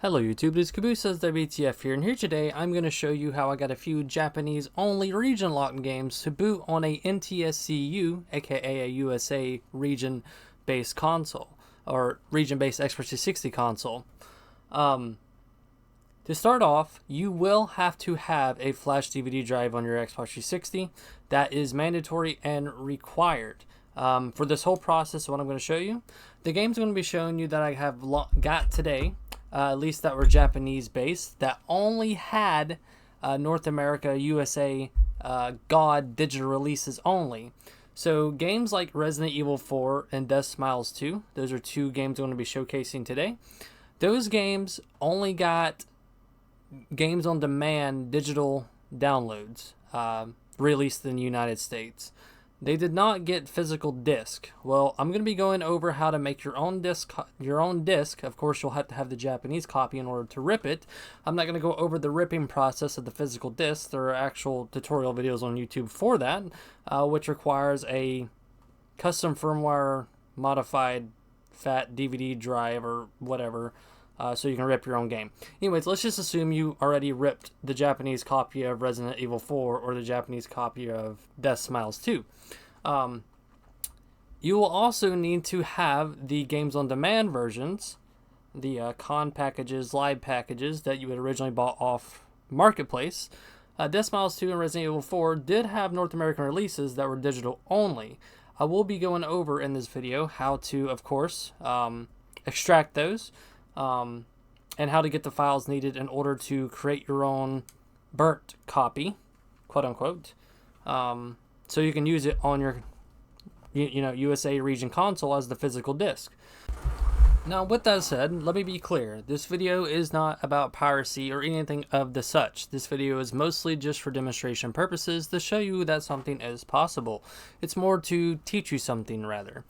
Hello YouTube, it's CabooseSayzWTF here, and here today I'm going to show you how I got a few Japanese only region locked games to boot on a NTSC-U, aka a USA region based console, or region based Xbox 360 console. To start off, you will have to have a flash DVD drive on your Xbox 360. That is mandatory and required. For this whole process, what I'm going to show you, the games I'm going to be showing you that I have got today, at least that were Japanese based, that only had North America, USA, God digital releases only. So games like Resident Evil 4 and Deathsmiles 2, those are two games I'm going to be showcasing today. Those games only got games on demand digital downloads released in the United States. They did not get physical disc. Well, I'm going to be going over how to make your own disc. Of course, you'll have to have the Japanese copy in order to rip it. I'm not going to go over the ripping process of the physical disc. There are actual tutorial videos on YouTube for that, which requires a custom firmware modified fat DVD drive or whatever, so you can rip your own game. Anyways, let's just assume you already ripped the Japanese copy of Resident Evil 4 or the Japanese copy of Deathsmiles 2. You will also need to have the games on demand versions, the con packages, live packages that you had originally bought off Marketplace. Deathsmiles 2 and Resident Evil 4 did have North American releases that were digital only. I will be going over in this video how to, of course, extract those, and how to get the files needed in order to create your own burnt copy, quote unquote, so you can use it on your USA region console as the physical disc. Now, with that said, let me be clear. This video is not about piracy or anything of the such. This video is mostly just for demonstration purposes to show you that something is possible. It's more to teach you something, rather.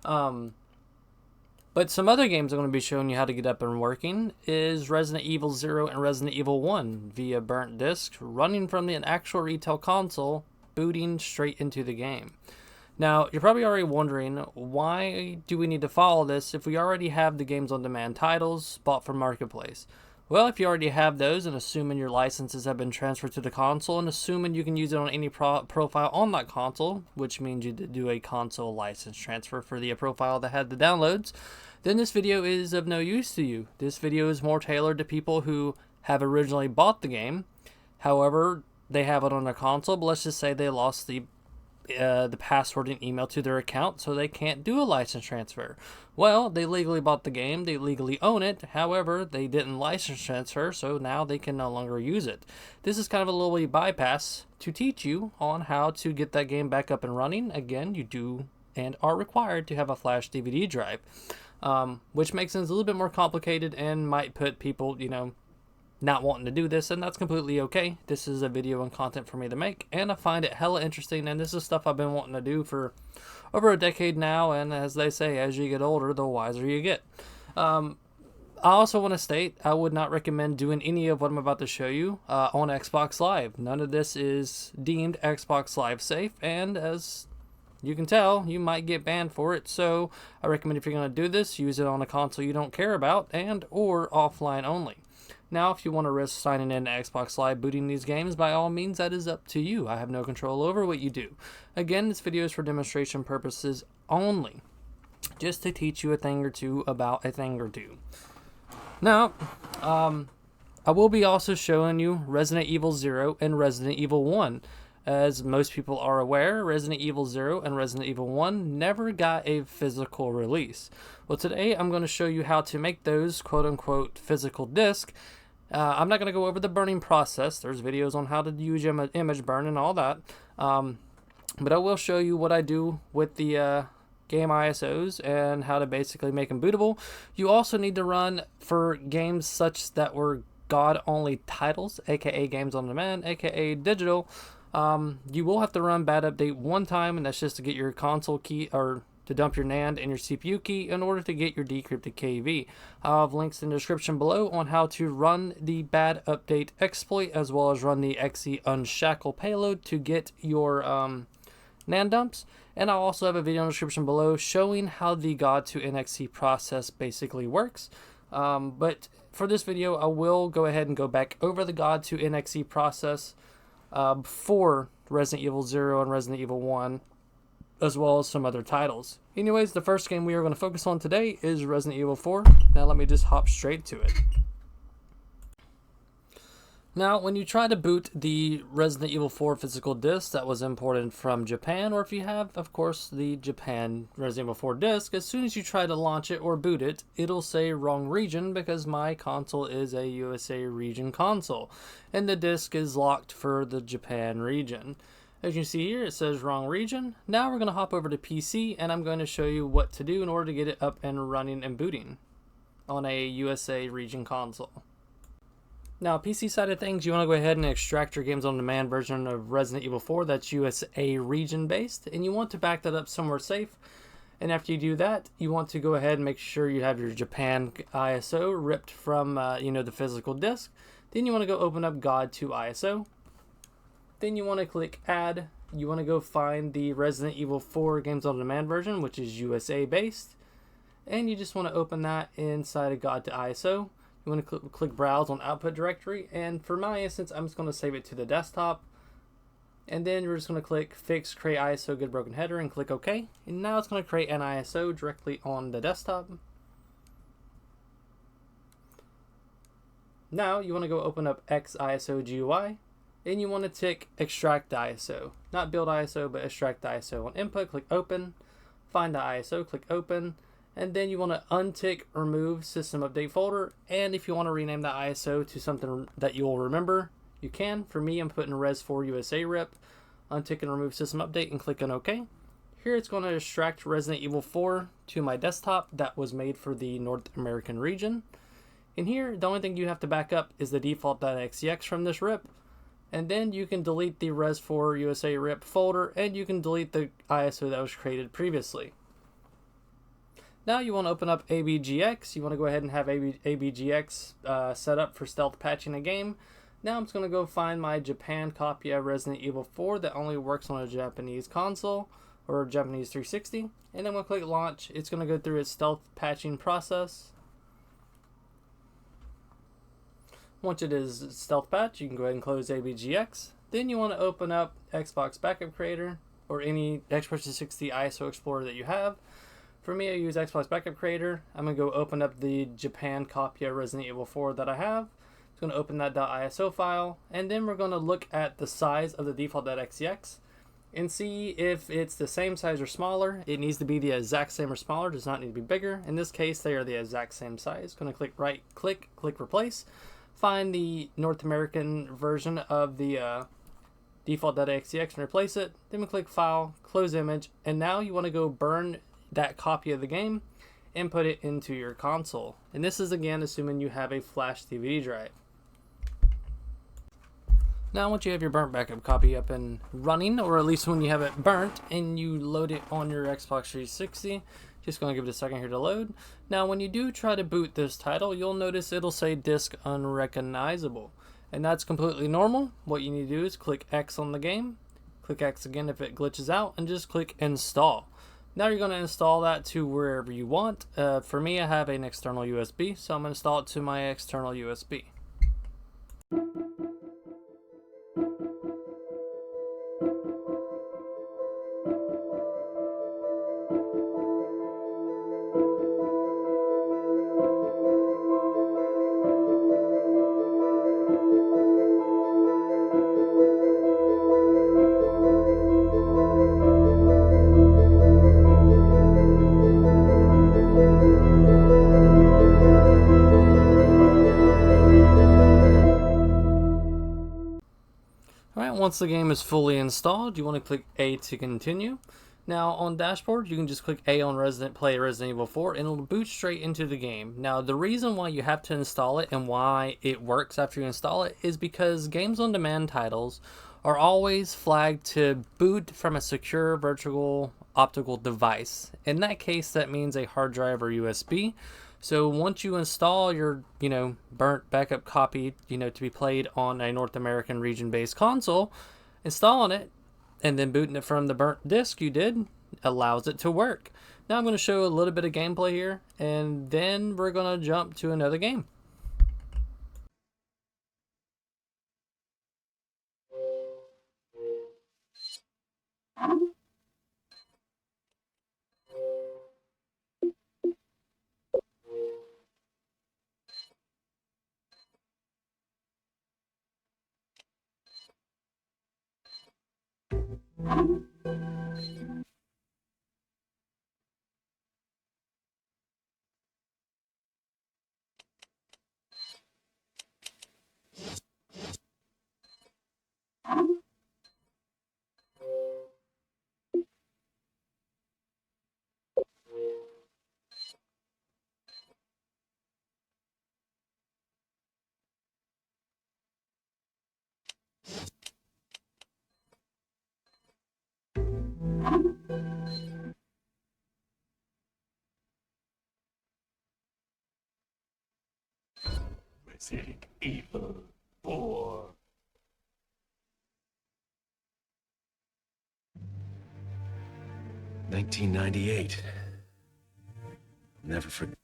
But some other games I'm going to be showing you how to get up and working is Resident Evil 0 and Resident Evil 1 via burnt disc, running from an actual retail console, booting straight into the game. Now, you're probably already wondering, why do we need to follow this if we already have the games on demand titles bought from Marketplace? Well, if you already have those, and assuming your licenses have been transferred to the console, and assuming you can use it on any profile on that console, which means you do a console license transfer for the profile that had the downloads, then this video is of no use to you. This video is more tailored to people who have originally bought the game. However, they have it on their console, but let's just say they lost the password and email to their account, so they can't do a license transfer. Well, they legally bought the game, they legally own it, however, they didn't license transfer, so now they can no longer use it. This is kind of a little wee bypass to teach you on how to get that game back up and running. Again, you do and are required to have a flash DVD drive, which makes things a little bit more complicated and might put people, not wanting to do this, and that's completely okay. This is a video and content for me to make, and I find it hella interesting, and this is stuff I've been wanting to do for over a decade now, and as they say, as you get older, the wiser you get. I also want to state, I would not recommend doing any of what I'm about to show you on Xbox Live. None of this is deemed Xbox Live safe, and as you can tell, you might get banned for it, so I recommend if you're going to do this, use it on a console you don't care about, and or offline only. Now, if you want to risk signing in to Xbox Live booting these games, by all means, that is up to you. I have no control over what you do. Again, this video is for demonstration purposes only, just to teach you a thing or two about a thing or two. Now, I will be also showing you Resident Evil 0 and Resident Evil 1. As most people are aware, Resident Evil 0 and Resident Evil 1 never got a physical release. Well, today I'm going to show you how to make those quote-unquote physical disc. I'm not going to go over the burning process. There's videos on how to use image burn and all that. But I will show you what I do with the game ISOs and how to basically make them bootable. You also need to run for games such that were God-only titles, aka games on demand, aka digital. You will have to run BadUpdate one time, and that's just to get your console key, or to dump your NAND and your CPU key in order to get your decrypted KV. I'll have links in the description below on how to run the BadUpdate exploit, as well as run the XE unshackle payload to get your NAND dumps. And I'll also have a video in the description below showing how the God to NXT process basically works. But for this video, I will go ahead and go back over the God to NXE process for Resident Evil 0 and Resident Evil 1, as well as some other titles. Anyways, the first game we are going to focus on today is Resident Evil 4. Now let me just hop straight to it. Now, when you try to boot the Resident Evil 4 physical disc that was imported from Japan, or if you have, of course, the Japan Resident Evil 4 disc, as soon as you try to launch it or boot it, it'll say wrong region because my console is a USA region console, and the disc is locked for the Japan region. As you can see here, it says wrong region. Now we're going to hop over to PC, and I'm going to show you what to do in order to get it up and running and booting on a USA region console. Now, PC side of things, you want to go ahead and extract your games on demand version of Resident Evil 4 that's USA region based, and you want to back that up somewhere safe. And after you do that, you want to go ahead and make sure you have your Japan ISO ripped from the physical disc. Then you want to go open up God to ISO. Then you want to click Add. You want to go find the Resident Evil 4 games on demand version, which is USA based, and you just want to open that inside of God to ISO. You want to click Browse on Output Directory, and for my instance, I'm just going to save it to the desktop. And then you're just going to click Fix Create ISO Good Broken Header and click OK. And now it's going to create an ISO directly on the desktop. Now you want to go open up XISO GUI, and you want to tick Extract ISO. Not Build ISO, but Extract ISO. On Input, click Open. Find the ISO, click Open. And then you want to untick Remove System Update Folder. And if you want to rename that ISO to something that you'll remember, you can. For me, I'm putting Res4 USA RIP. Untick and Remove System Update and click on OK. Here it's going to extract Resident Evil 4 to my desktop that was made for the North American region. In here, the only thing you have to back up is the default.xex from this RIP. And then you can delete the Res4 USA RIP folder, and you can delete the ISO that was created previously. Now you want to open up ABGX. You want to go ahead and have ABGX set up for stealth patching a game. Now I'm just going to go find my Japan copy of Resident Evil 4 that only works on a Japanese console or Japanese 360. And then we'll click Launch. It's going to go through its stealth patching process. Once it is stealth patch, you can go ahead and close ABGX. Then you want to open up Xbox Backup Creator or any Xbox 360 ISO Explorer that you have. For me, I use Xbox Backup Creator. I'm going to go open up the Japan copy of Resident Evil 4 that I have. It's going to open that .iso file, and then we're going to look at the size of the default.xex and see if it's the same size or smaller. It needs to be the exact same or smaller, does not need to be bigger. In this case, they are the exact same size. Going to click right click, click Replace, find the North American version of the default.xex and replace it. Then we click File, Close Image, and now you want to go burn that copy of the game and put it into your console. And this is again assuming you have a flash DVD drive. Now once you have your burnt backup copy up and running, or at least when you have it burnt and you load it on your Xbox 360, just going to give it a second here to load. Now when you do try to boot this title, you'll notice it'll say disk unrecognizable, and that's completely normal. What you need to do is click X on the game, click X again if it glitches out, and just click Install. Now you're going to install that to wherever you want. For me, I have an external USB, so I'm going to install it to my external USB. Once the game is fully installed, you want to click A to continue. Now on dashboard, you can just click A on Play Resident Evil 4 and it'll boot straight into the game. Now the reason why you have to install it and why it works after you install it is because games on demand titles are always flagged to boot from a secure virtual optical device. In that case, that means a hard drive or USB. So once you install your, burnt backup copy, to be played on a North American region-based console, installing it and then booting it from the burnt disk you did allows it to work. Now I'm going to show a little bit of gameplay here, and then we're going to jump to another game. Resident Evil 4. $1998. Never forget.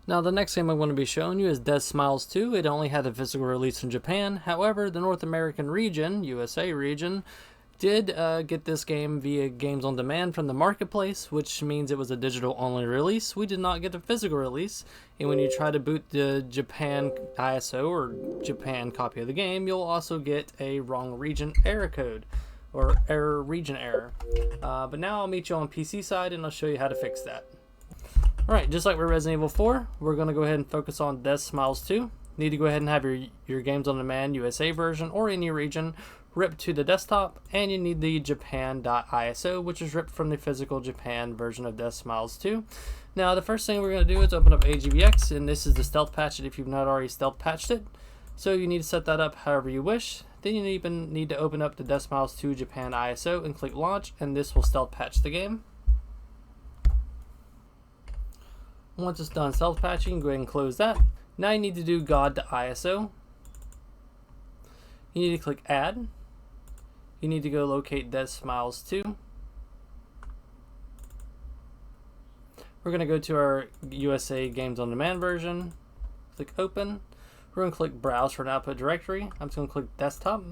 Now the next game I'm going to be showing you is Deathsmiles 2. It only had a physical release in Japan. However, the North American region, USA region, did get this game via Games on Demand from the marketplace, which means it was a digital only release. We did not get a physical release, and when you try to boot the Japan ISO or Japan copy of the game, you'll also get a wrong region error code or region error. But now I'll meet you on PC side and I'll show you how to fix that. Alright, just like with Resident Evil 4, we're going to go ahead and focus on Deathsmiles 2. Need to go ahead and have your Games on Demand USA version or any region ripped to the desktop, and you need the Japan.iso, which is ripped from the physical Japan version of Deathsmiles 2. Now, the first thing we're going to do is open up AGBX, and this is the stealth patch if you've not already stealth patched it. So you need to set that up however you wish. Then you even need to open up the Deathsmiles 2 Japan ISO and click launch, and this will stealth patch the game. Once it's done stealth patching, go ahead and close that. Now you need to do God to ISO. You need to click add. You need to go locate Deathsmiles 2. We're going to go to our USA Games on Demand version. Click open. We're going to click browse for an output directory. I'm just going to click desktop.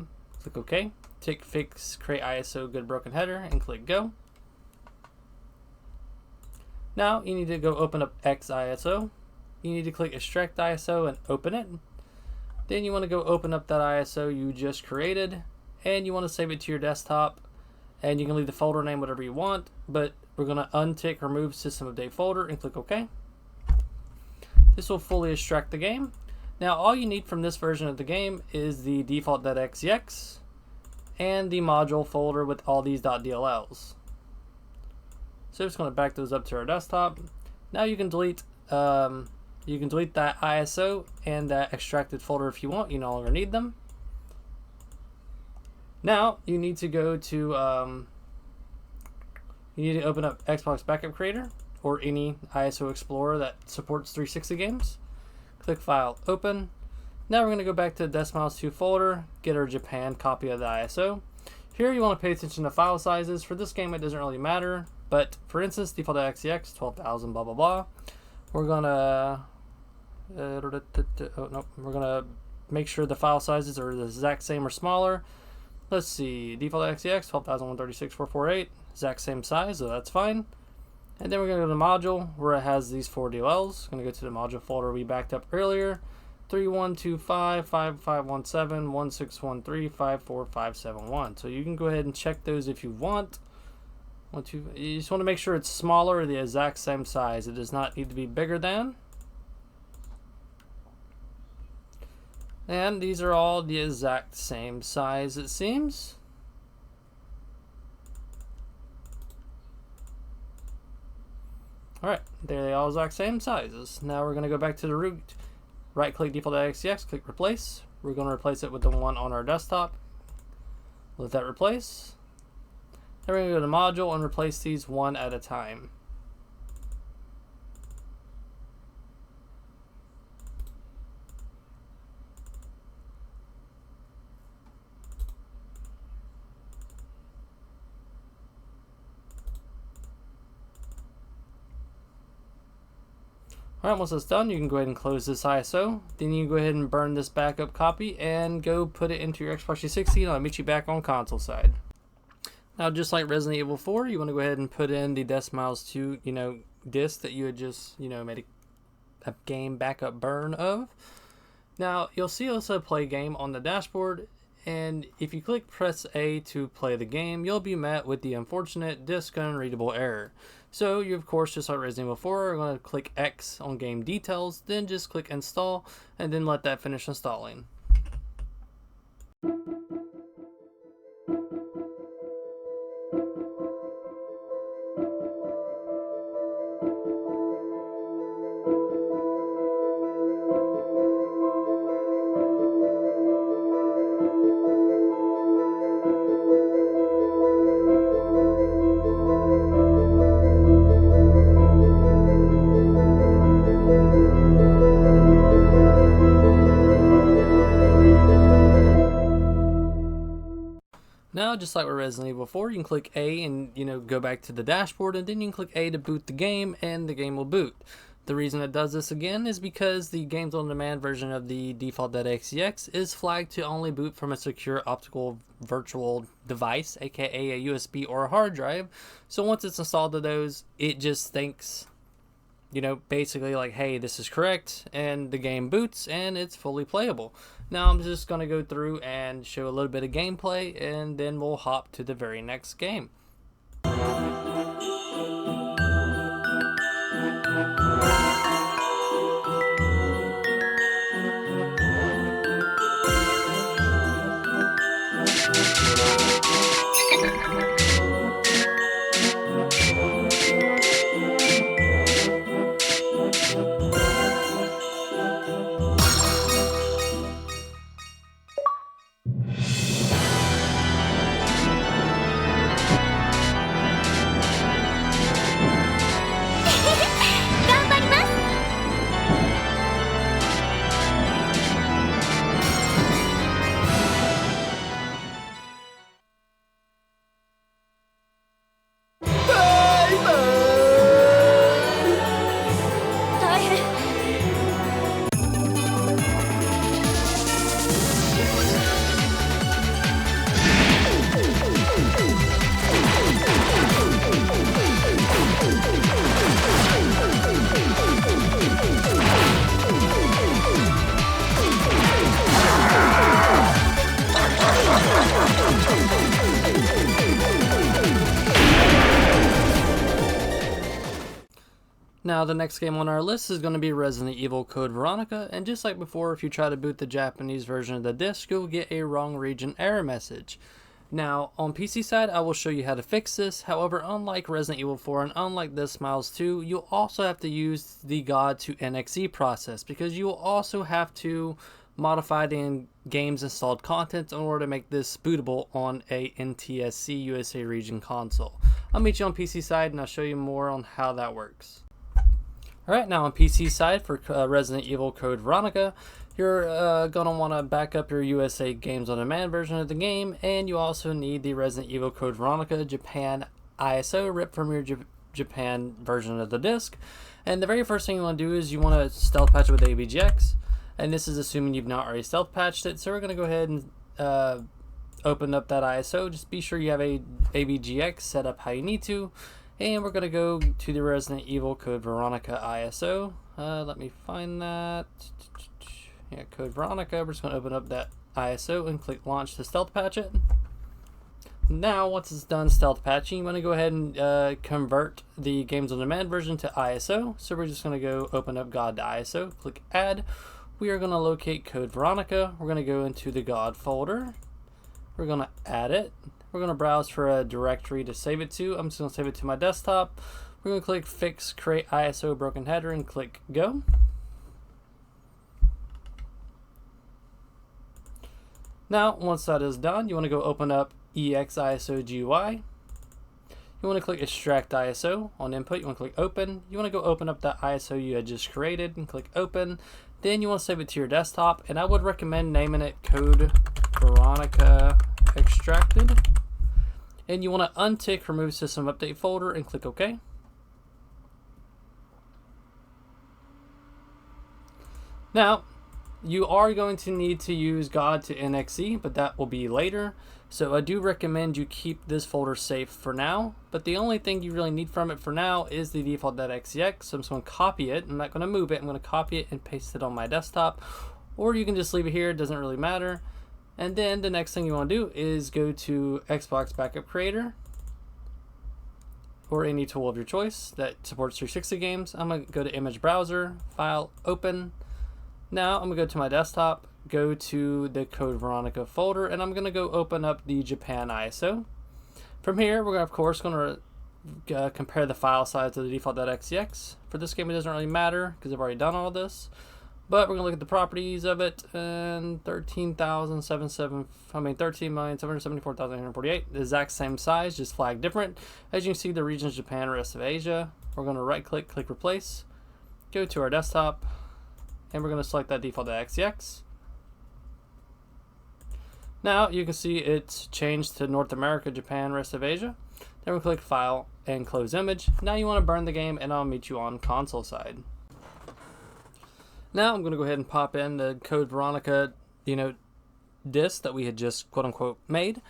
Click OK. Tick fix create ISO good broken header and click go. Now you need to go open up XISO. You need to click extract ISO and open it. Then you want to go open up that ISO you just created, and you want to save it to your desktop, and you can leave the folder name whatever you want, but we're going to untick remove system update folder and click OK. This will fully extract the game. Now all you need from this version of the game is the default.xex and the module folder with all these .dlls. So just going to back those up to our desktop. Now you can delete that ISO and that extracted folder if you want. You no longer need them. Now you need to go to you need to open up Xbox Backup Creator or any ISO Explorer that supports 360 games. Click File, Open. Now we're going to go back to the Deathsmiles 2 folder, get our Japan copy of the ISO. Here you want to pay attention to file sizes. For this game it doesn't really matter. But for instance, default.xex 12,000 blah blah blah. We're gonna we're gonna make sure the file sizes are the exact same or smaller. Let's see, default.xex 12,136,448, exact same size, so that's fine. And then we're gonna go to the module where it has these 4 DLLs. Gonna go to the module folder we backed up earlier. 3125 5517 1613 54571. So you can go ahead and check those if you want. You just want to make sure it's smaller or the exact same size. It does not need to be bigger than. And these are all the exact same size, it seems. Alright, there they all exact same sizes. Now we're going to go back to the root. Right click default.xex, click replace. We're going to replace it with the one on our desktop. Let that replace. Then we're going to go to module and replace these one at a time. Alright, once it's done, you can go ahead and close this ISO. Then you can go ahead and burn this backup copy and go put it into your Xbox 360, and I'll meet you back on console side. Now, just like Resident Evil 4, you want to go ahead and put in the Deathsmiles 2, disc that you had just, made a game backup burn of. Now, you'll see also play game on the dashboard, and if you press A to play the game, you'll be met with the unfortunate disk unreadable error. So you, of course, just like Resident Evil 4, are going to click X on game details, then just click install, and then let that finish installing. Now, just like with Resident Evil 4, you can click A and go back to the dashboard, and then you can click A to boot the game, and the game will boot. The reason it does this again is because the games on demand version of the default.xex is flagged to only boot from a secure optical virtual device, aka a USB or a hard drive. So once it's installed to those, it just thinks, basically like, hey, this is correct, and the game boots and it's fully playable. Now I'm just going to go through and show a little bit of gameplay, and then we'll hop to the very next game. Now the next game on our list is going to be Resident Evil Code Veronica, and just like before, if you try to boot the Japanese version of the disc, you'll get a wrong region error message. Now on PC side, I will show you how to fix this. However, unlike Resident Evil 4 and unlike Deathsmiles 2, you'll also have to use the God to NXE process, because you will also have to modify the game's installed content in order to make this bootable on a NTSC USA region console. I'll meet you on PC side and I'll show you more on how that works. Alright, now on PC side for Resident Evil Code Veronica, you're going to want to back up your USA Games on Demand version of the game, and you also need the Resident Evil Code Veronica Japan ISO ripped from your Japan version of the disc. And the very first thing you want to do is you want to stealth patch it with AVGX, and this is assuming you've not already stealth patched it. So we're going to go ahead and open up that ISO. Just be sure you have a AVGX set up how you need to. And we're going to go to the Resident Evil Code Veronica ISO. Let me find that. Yeah, Code Veronica. We're just going to open up that ISO and click Launch to stealth patch it. Now, once it's done stealth patching, you want to go ahead and convert the Games on Demand version to ISO. So we're just going to go open up God to ISO, click Add. We are going to locate Code Veronica. We're going to go into the God folder. We're going to add it. We're going to browse for a directory to save it to. I'm just going to save it to my desktop. We're going to click Fix, Create ISO Broken Header, and click Go. Now, once that is done, you want to go open up EXISO GUI. You want to click Extract ISO on input. You want to click Open. You want to go open up that ISO you had just created and click Open. Then you want to save it to your desktop, and I would recommend naming it Code Veronica Extracted. And you want to untick Remove System Update Folder and click OK. Now, you are going to need to use God to NXE, but that will be later. So I do recommend you keep this folder safe for now, but the only thing you really need from it for now is the default.xex. So I'm just going to copy it. I'm not going to move it. I'm going to copy it and paste it on my desktop, or you can just leave it here. It doesn't really matter. And then the next thing you want to do is go to Xbox Backup Creator or any tool of your choice that supports 360 games. I'm going to go to Image Browser, File, Open. Now I'm going to go to my desktop, go to the Code Veronica folder, and I'm going to go open up the Japan ISO. From here, we're of course going to compare the file size to the default.xex. For this game, it doesn't really matter because I've already done all this. But we're going to look at the properties of it, and 13,774,848, the exact same size, just flagged different. As you can see, the regions Japan, rest of Asia. We're going to right click, click Replace, go to our desktop, and we're going to select that default.xex. Now you can see it's changed to North America, Japan, rest of Asia. Then we click File and Close Image. Now you want to burn the game, and I'll meet you on console side. Now I'm going to go ahead and pop in the Code Veronica, disk that we had just quote unquote made.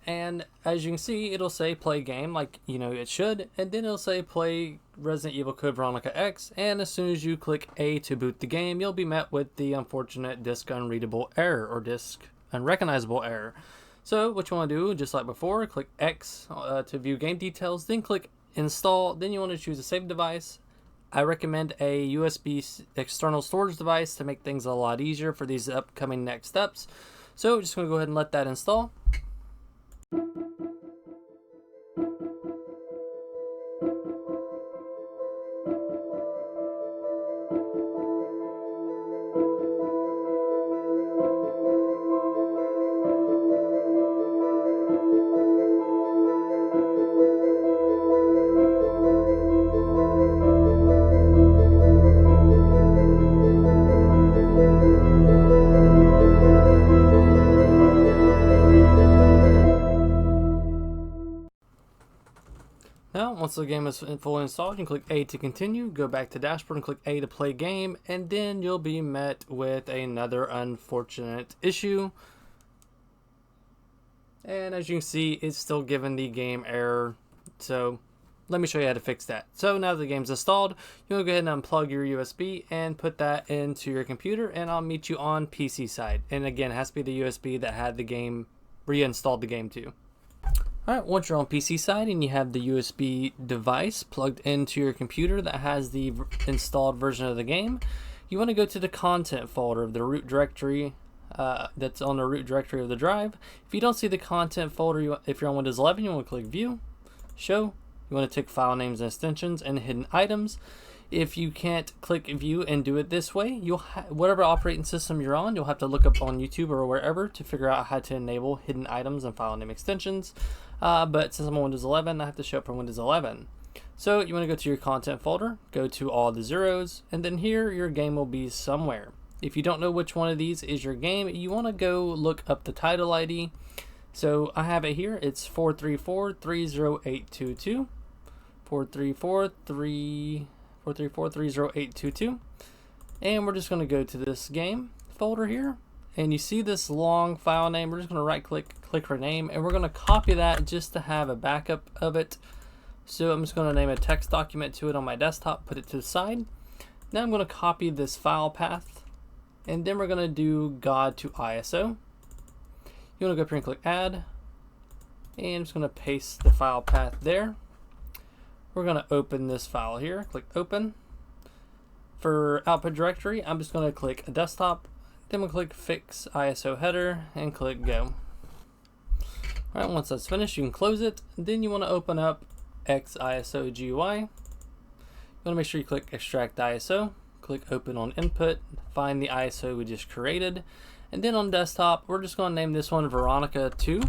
And as you can see, it'll say play game like it should, and then it'll say play Resident Evil Code Veronica X, and as soon as you click A to boot the game, you'll be met with the unfortunate disk unreadable error or disk unrecognizable error. So what you want to do, just like before, click X to view game details, then click install. Then you want to choose a save device. I recommend a USB external storage device to make things a lot easier for these upcoming next steps. So just going to go ahead and let that install. Now, once the game is fully installed, you can click A to continue, go back to dashboard and click A to play game, and then you'll be met with another unfortunate issue. And as you can see, it's still giving the game error. So let me show you how to fix that. So now that the game's installed, you want to go ahead and unplug your USB and put that into your computer, and I'll meet you on PC side. And again, it has to be the USB that had the game reinstalled the game to. Alright, once you're on PC side and you have the USB device plugged into your computer that has the installed version of the game, you want to go to the content folder of the root directory that's on the root directory of the drive. If you don't see the content folder, if you're on Windows 11, you want to click View, Show. You want to tick File Names and Extensions and Hidden Items. If you can't click View and do it this way, you'll whatever operating system you're on, you'll have to look up on YouTube or wherever to figure out how to enable hidden items and file name extensions. But since I'm on Windows 11, I have to show up for Windows 11. So you want to go to your content folder, go to all the zeros, and then here your game will be somewhere. If you don't know which one of these is your game, you want to go look up the title ID. So I have it here. It's 434-30822. 434-30822. And we're just going to go to this game folder here. And you see this long file name. We're just going to right click, click rename, and we're going to copy that just to have a backup of it. So I'm just going to name a text document to it on my desktop, put it to the side. Now I'm going to copy this file path, and then we're going to do God to ISO. You want to go up here and click add, and I'm just going to paste the file path there. We're going to open this file here, click open. For output directory, I'm just going to click desktop, then we'll click fix ISO header and click go. Alright, once that's finished, you can close it. Then you want to open up XISO GUI. You want to make sure you click extract ISO, click open on input, find the ISO we just created, And then on desktop, we're just going to name this one Veronica 2.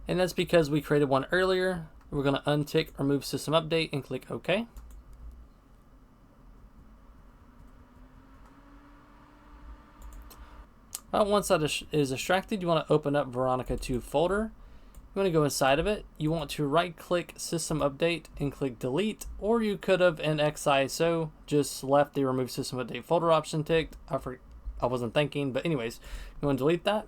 And that's because we created one earlier. We're going to untick remove system update and click OK. Once that is extracted, you want to open up Veronica 2 folder. You want to go inside of it. You want to right click system update and click delete, or you could have in XISO just left the remove system update folder option ticked. I wasn't thinking, but anyways, you want to delete that.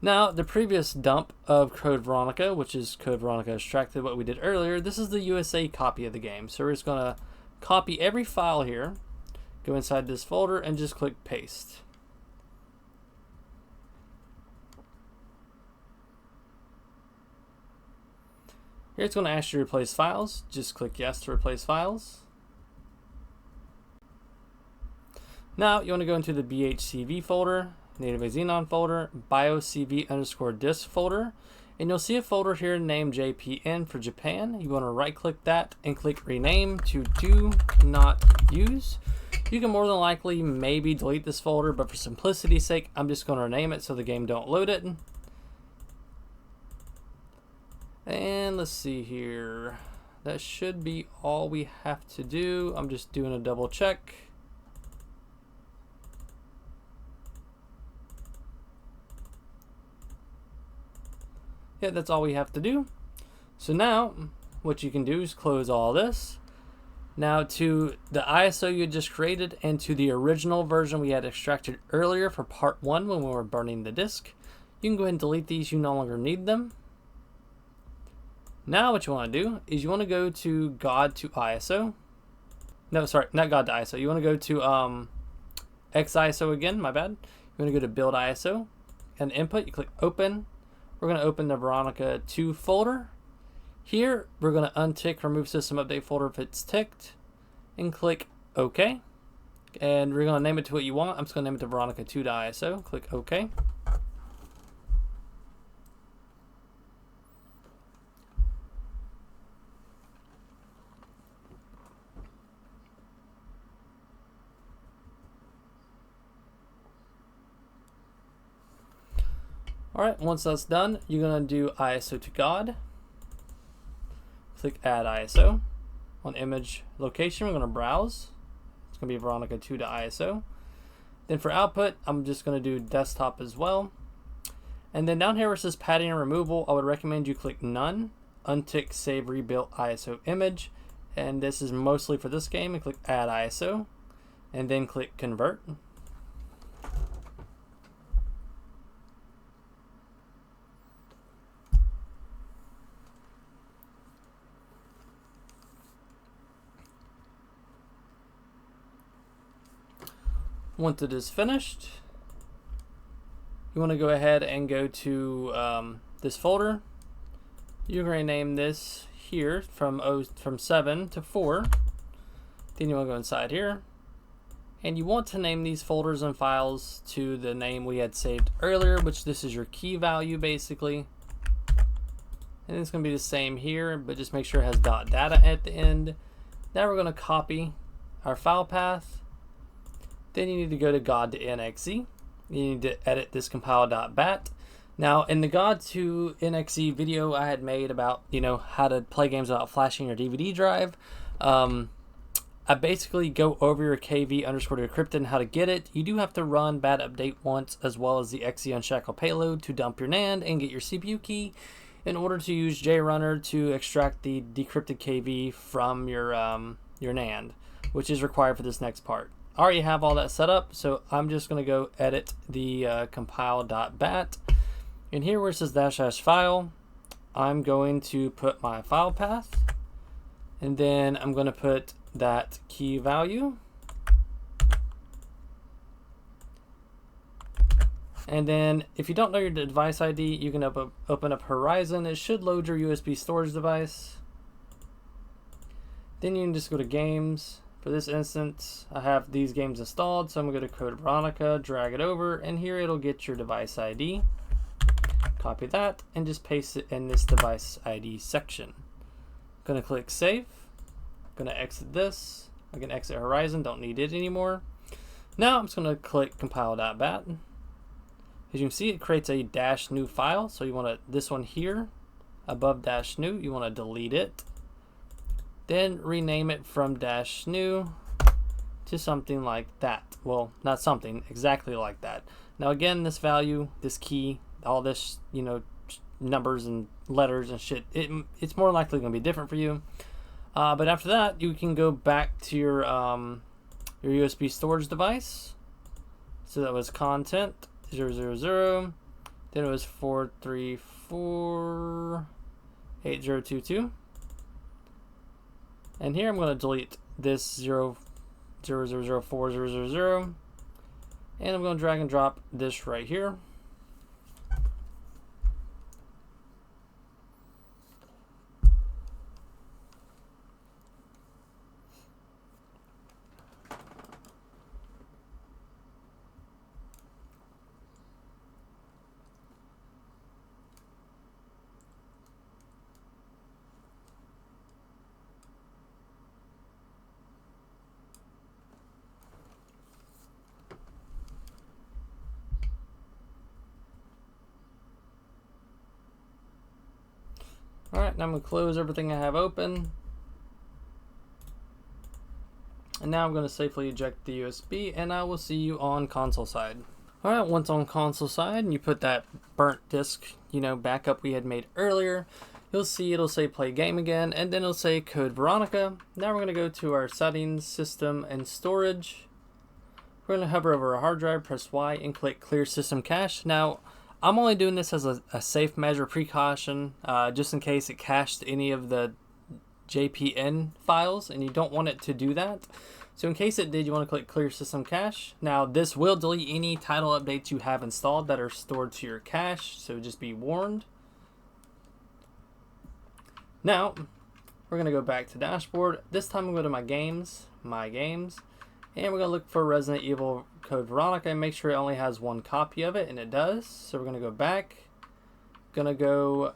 Now, the previous dump of Code Veronica, which is Code Veronica extracted, what we did earlier, this is the USA copy of the game. So we're just going to copy every file here, go inside this folder, and just click paste. Here it's going to ask you to replace files. Just click yes to replace files. Now you want to go into the BHCV folder, Native Xenon folder, biocv_disk folder, and you'll see a folder here named JPN for Japan. You want to right click that and click rename to do not use. You can more than likely maybe delete this folder, but for simplicity's sake, I'm just going to rename it so the game don't load it. And let's see here. That should be all we have to do. I'm just doing a double check. Yeah, that's all we have to do. So now what you can do is close all this. Now to the ISO you just created and to the original version we had extracted earlier for part 1 when we were burning the disk, you can go ahead and delete these. You no longer need them. Now what you want to do is you want to go to God to ISO. No, sorry, not God to ISO. You want to go to XISO again, my bad. You want to go to build ISO and input, you click open. We're going to open the Veronica 2 folder. Here, we're going to untick remove system update folder if it's ticked and click OK. And we're going to name it to what you want. I'm just going to name it to Veronica 2 to ISO. Click OK. Alright, once that's done, you're going to do ISO to God. Click Add ISO. On image location, we're going to browse. It's going to be Veronica 2 to ISO. Then for output, I'm just going to do desktop as well. And then down here where it says padding and removal, I would recommend you click None. Untick Save Rebuilt ISO Image. And this is mostly for this game. And click Add ISO. And then click Convert. Once it is finished, you want to go ahead and go to this folder. You're going to name this here from 7 to 4. Then you want to go inside here, and you want to name these folders and files to the name we had saved earlier, which this is your key value basically. And it's going to be the same here, but just make sure it has .data at the end. Now we're going to copy our file path. Then you need to go to God to NXE. You need to edit this compile.bat. Now, in the God to NXE video I had made about, how to play games without flashing your DVD drive, I basically go over your KV_decrypted and how to get it. You do have to run BadUpdate once, as well as the XE Unshackle payload to dump your NAND and get your CPU key in order to use JRunner to extract the decrypted KV from your NAND, which is required for this next part. I already have all that set up, so I'm just going to go edit the compile.bat. And here where it says --file, I'm going to put my file path, and then I'm going to put that key value. And then if you don't know your device ID, you can open up Horizon. It should load your USB storage device. Then you can just go to Games. For this instance, I have these games installed, so I'm going to go to Code Veronica, drag it over, and here it'll get your device ID. Copy that, and just paste it in this device ID section. I'm going to click Save. I'm going to exit this. I can exit Horizon, don't need it anymore. Now I'm just going to click compile.bat. As you can see, it creates a -new file. So you want to, this one here, above -new, you want to delete it. Then rename it from -new to something like that. Well, not something, exactly like that. Now again, this value, this key, all this, you know, numbers and letters and shit, it's more likely going to be different for you. But after that, you can go back to your USB storage device. So that was content 000, then it was 4348022, and here I'm going to delete this 0004000, and I'm going to drag and drop this right here. Alright, now I'm going to close everything I have open. And now I'm going to safely eject the USB, and I will see you on console side. Alright, once on console side, and you put that burnt disk, you know, backup we had made earlier, you'll see it'll say play game again, and then it'll say code Veronica. Now we're going to go to our settings, system, and storage. We're going to hover over our hard drive, press Y, and click clear system cache. Now, I'm only doing this as a safe measure precaution, just in case it cached any of the JPN files, and you don't want it to do that. So in case it did, you want to click clear system cache. Now this will delete any title updates you have installed that are stored to your cache, so just be warned. Now, we're going to go back to dashboard. This time I'm going to go to my games, and we're going to look for Resident Evil Code Veronica and make sure it only has one copy of it, and it does. So we're going to go back, going to go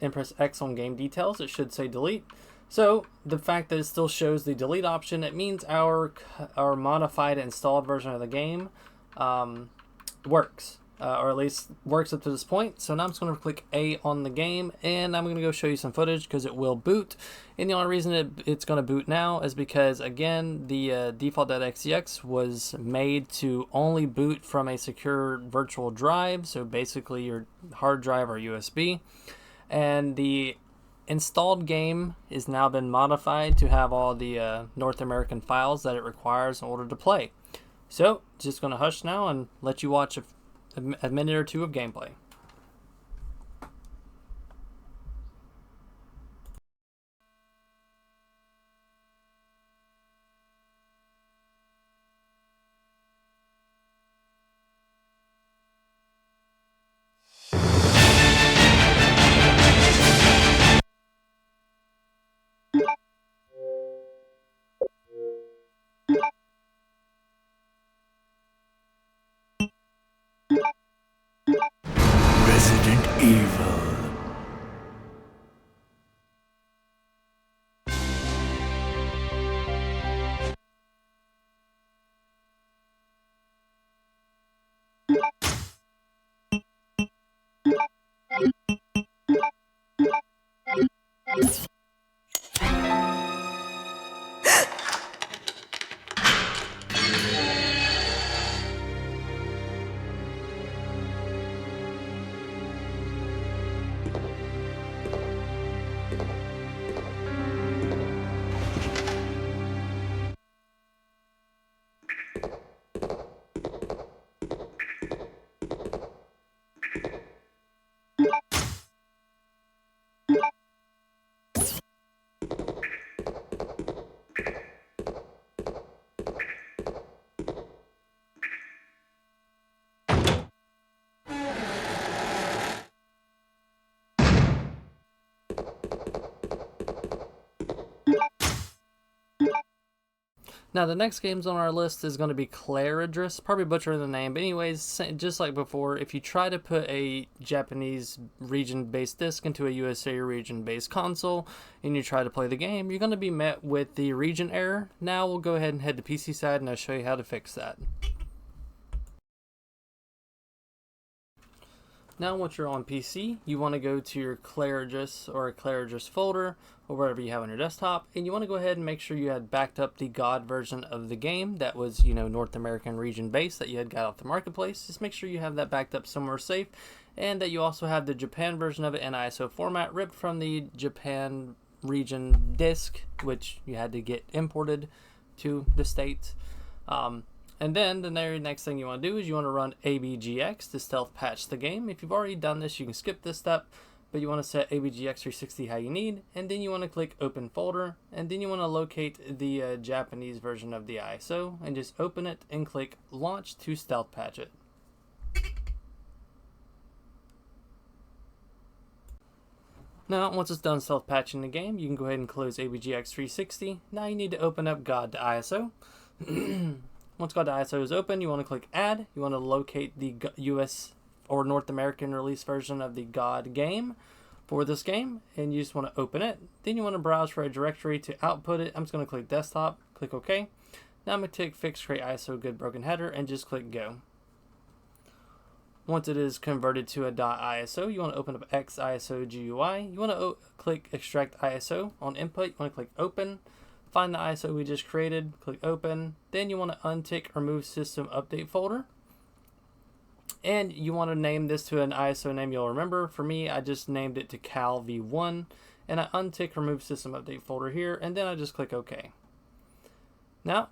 and press X on game details. It should say delete. So the fact that it still shows the delete option, it means our modified installed version of the game works. Or at least works up to this point. So now I'm just going to click A on the game, and I'm going to go show you some footage because it will boot. And the only reason it's going to boot now is because, again, the default.xex was made to only boot from a secure virtual drive, so basically your hard drive or USB. And the installed game has now been modified to have all the North American files that it requires in order to play. So just going to hush now and let you watch a minute or two of gameplay. Resident Evil. Now the next games on our list is going to be Caladrius, probably butchering the name, but anyways, just like before, if you try to put a Japanese region-based disc into a USA region-based console and you try to play the game, you're going to be met with the region error. Now we'll go ahead and head to PC side and I'll show you how to fix that. Now once you're on PC, you want to go to your Caladrius or a Caladrius folder or wherever you have on your desktop, and you want to go ahead and make sure you had backed up the God version of the game that was, North American region based that you had got off the marketplace. Just make sure you have that backed up somewhere safe, and that you also have the Japan version of it in ISO format ripped from the Japan region disk, which you had to get imported to the States. And then the very next thing you want to do is you want to run abgx to stealth patch the game. If you've already done this, you can skip this step, but you want to set abgx 360 how you need, and then you want to click open folder, and then you want to locate the Japanese version of the ISO and just open it and click launch to stealth patch it. Now, once it's done stealth patching the game, you can go ahead and close abgx 360. Now you need to open up God to ISO. Once God to ISO is open, you want to click add. You want to locate the US or North American release version of the God game for this game, and you just want to open it. Then you want to browse for a directory to output it. I'm just going to click desktop, click OK. Now I'm going to click fix create ISO good broken header and just click go. Once it is converted to a .iso, you want to open up XISO GUI. You want to click extract ISO on input. You want to click open. Find the ISO we just created, click open. Then you want to untick remove system update folder. And you want to name this to an ISO name you'll remember. For me, I just named it to Cal V1. And I untick remove system update folder here, and then I just click OK. Now,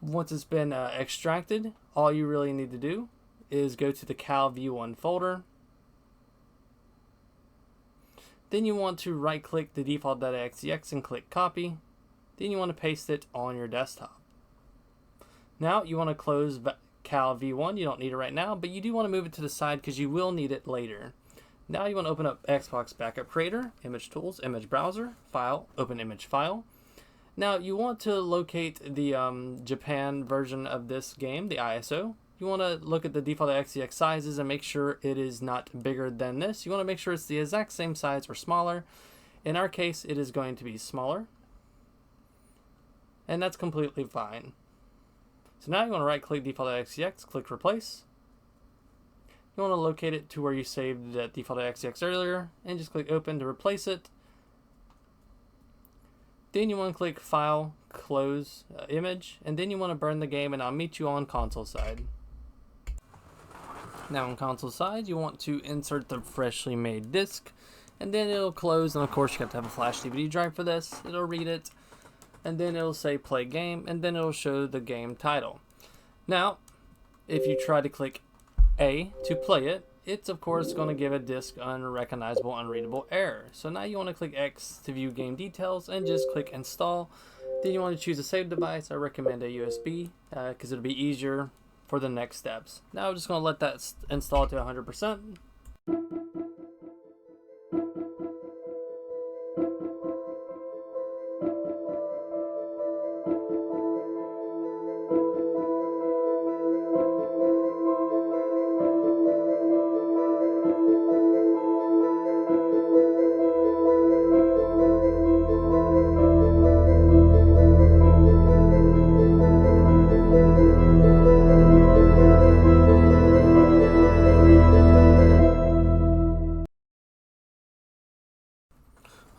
once it's been extracted, all you really need to do is go to the Cal V1 folder. Then you want to right click the default.xex and click copy. Then you want to paste it on your desktop. Now you want to close Cal V1. You don't need it right now, but you do want to move it to the side because you will need it later. Now you want to open up Xbox Backup Creator, Image Tools, Image Browser, File, Open Image File. Now you want to locate the Japan version of this game, the ISO. You want to look at the default.xex sizes and make sure it is not bigger than this. You want to make sure it's the exact same size or smaller. In our case, it is going to be smaller. And that's completely fine. So now you want to right click default.xex, click replace. You want to locate it to where you saved that default.xex earlier and just click open to replace it. Then you want to click file, close image, and then you want to burn the game, and I'll meet you on console side. Now on console side, you want to insert the freshly made disk, and then it'll close, and of course you have to have a flash DVD drive for this. It'll read it, and then it'll say play game, and then it'll show the game title. Now, if you try to click A to play it, it's of course going to give a disk unrecognizable, unreadable error. So now you want to click X to view game details and just click install. Then you want to choose a save device. I recommend a USB because it'll be easier for the next steps. Now I'm just going to let that install to 100%.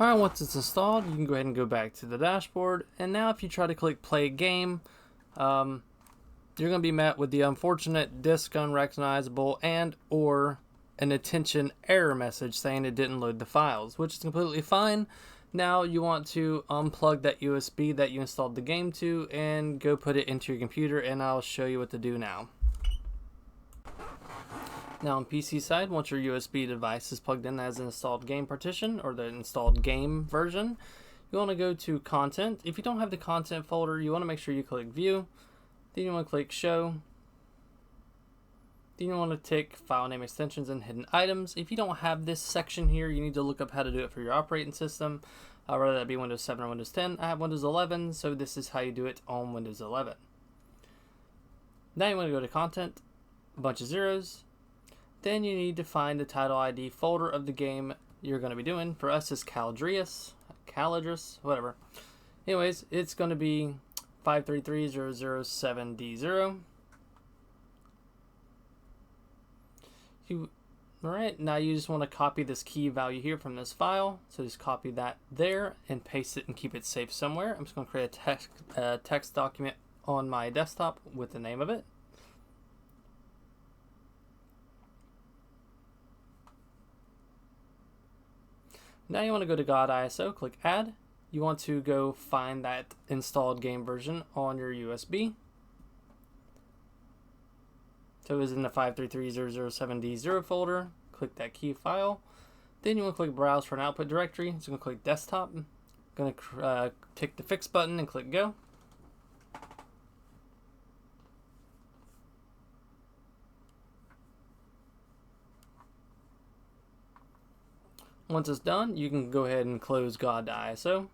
Alright, once it's installed, you can go ahead and go back to the dashboard. And now if you try to click play game, you're going to be met with the unfortunate disk unrecognizable and or an attention error message saying it didn't load the files, which is completely fine. Now you want to unplug that USB that you installed the game to and go put it into your computer, and I'll show you what to do now. Now on PC side, once your USB device is plugged in as an installed game partition or the installed game version, you want to go to content. If you don't have the content folder, you want to make sure you click view. Then you want to click show. Then you want to tick file name extensions and hidden items. If you don't have this section here, you need to look up how to do it for your operating system. Whether that be Windows 7 or Windows 10. I have Windows 11, so this is how you do it on Windows 11. Now you want to go to content, a bunch of zeros. Then you need to find the title ID folder of the game you're going to be doing. For us, it's Caladrius, whatever. Anyways, it's going to be 533007D0. Alright, now you just want to copy this key value here from this file. So just copy that there and paste it and keep it safe somewhere. I'm just going to create a text document on my desktop with the name of it. Now you want to go to God ISO, click Add. You want to go find that installed game version on your USB. So it was in the 533.007.d0 folder. Click that key file. Then you want to click Browse for an output directory. So I'm going to click Desktop. I'm going to tick the Fix button and click Go. Once it's done, you can go ahead and close God.ISO.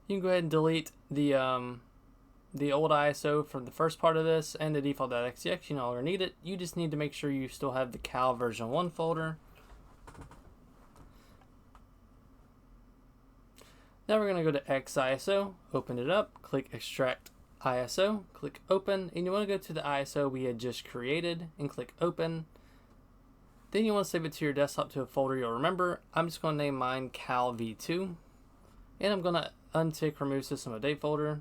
You can go ahead and delete the old ISO from the first part of this and the default.xex. You no longer need it. You just need to make sure you still have the Cal version 1 folder. Now we're going to go to XISO, open it up, click Extract ISO, click Open, and you want to go to the ISO we had just created and click Open. Then you want to save it to your desktop to a folder you'll remember. I'm just going to name mine Cal V2. And I'm going to untick Remove System Update folder.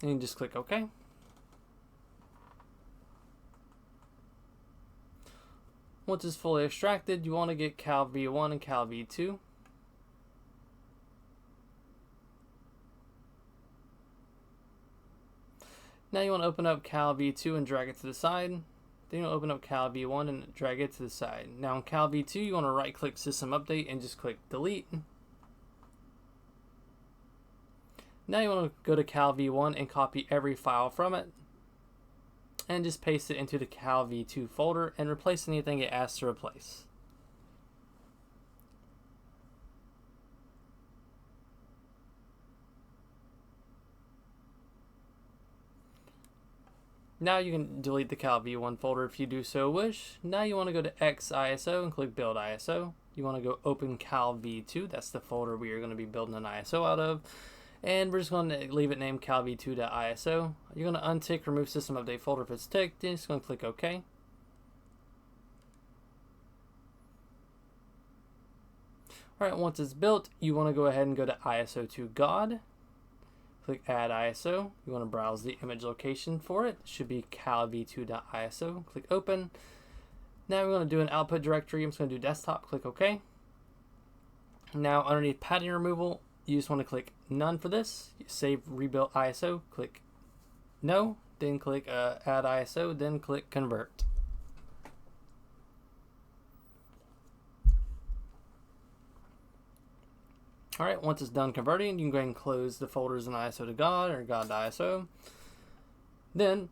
And you just click OK. Once it's fully extracted, you want to get Cal V1 and Cal V2. Now you want to open up Cal V2 and drag it to the side. Then you'll open up Cal V1 and drag it to the side. Now in Cal V2, you want to right click System Update and just click Delete. Now you want to go to Cal V1 and copy every file from it. And just paste it into the Cal V2 folder and replace anything it asks to replace. Now you can delete the Cal V1 folder if you do so wish. Now you want to go to XISO and click Build ISO. You want to go open Cal V2. That's the folder we are going to be building an ISO out of. And we're just going to leave it named Cal V2.ISO. You're going to untick Remove System Update folder if it's ticked. Then you're just going to click OK. Alright, once it's built, you want to go ahead and go to ISO to God. Click Add ISO. You want to browse the image location for it. It should be Cal V2.ISO. Click Open. Now we're going to do an output directory. I'm just going to do Desktop. Click OK. Now underneath padding removal, you just want to click None for this. Save Rebuilt ISO. Click No. Then click Add ISO. Then click Convert. Alright, once it's done converting, you can go ahead and close the folders in ISO to God or God to ISO. Then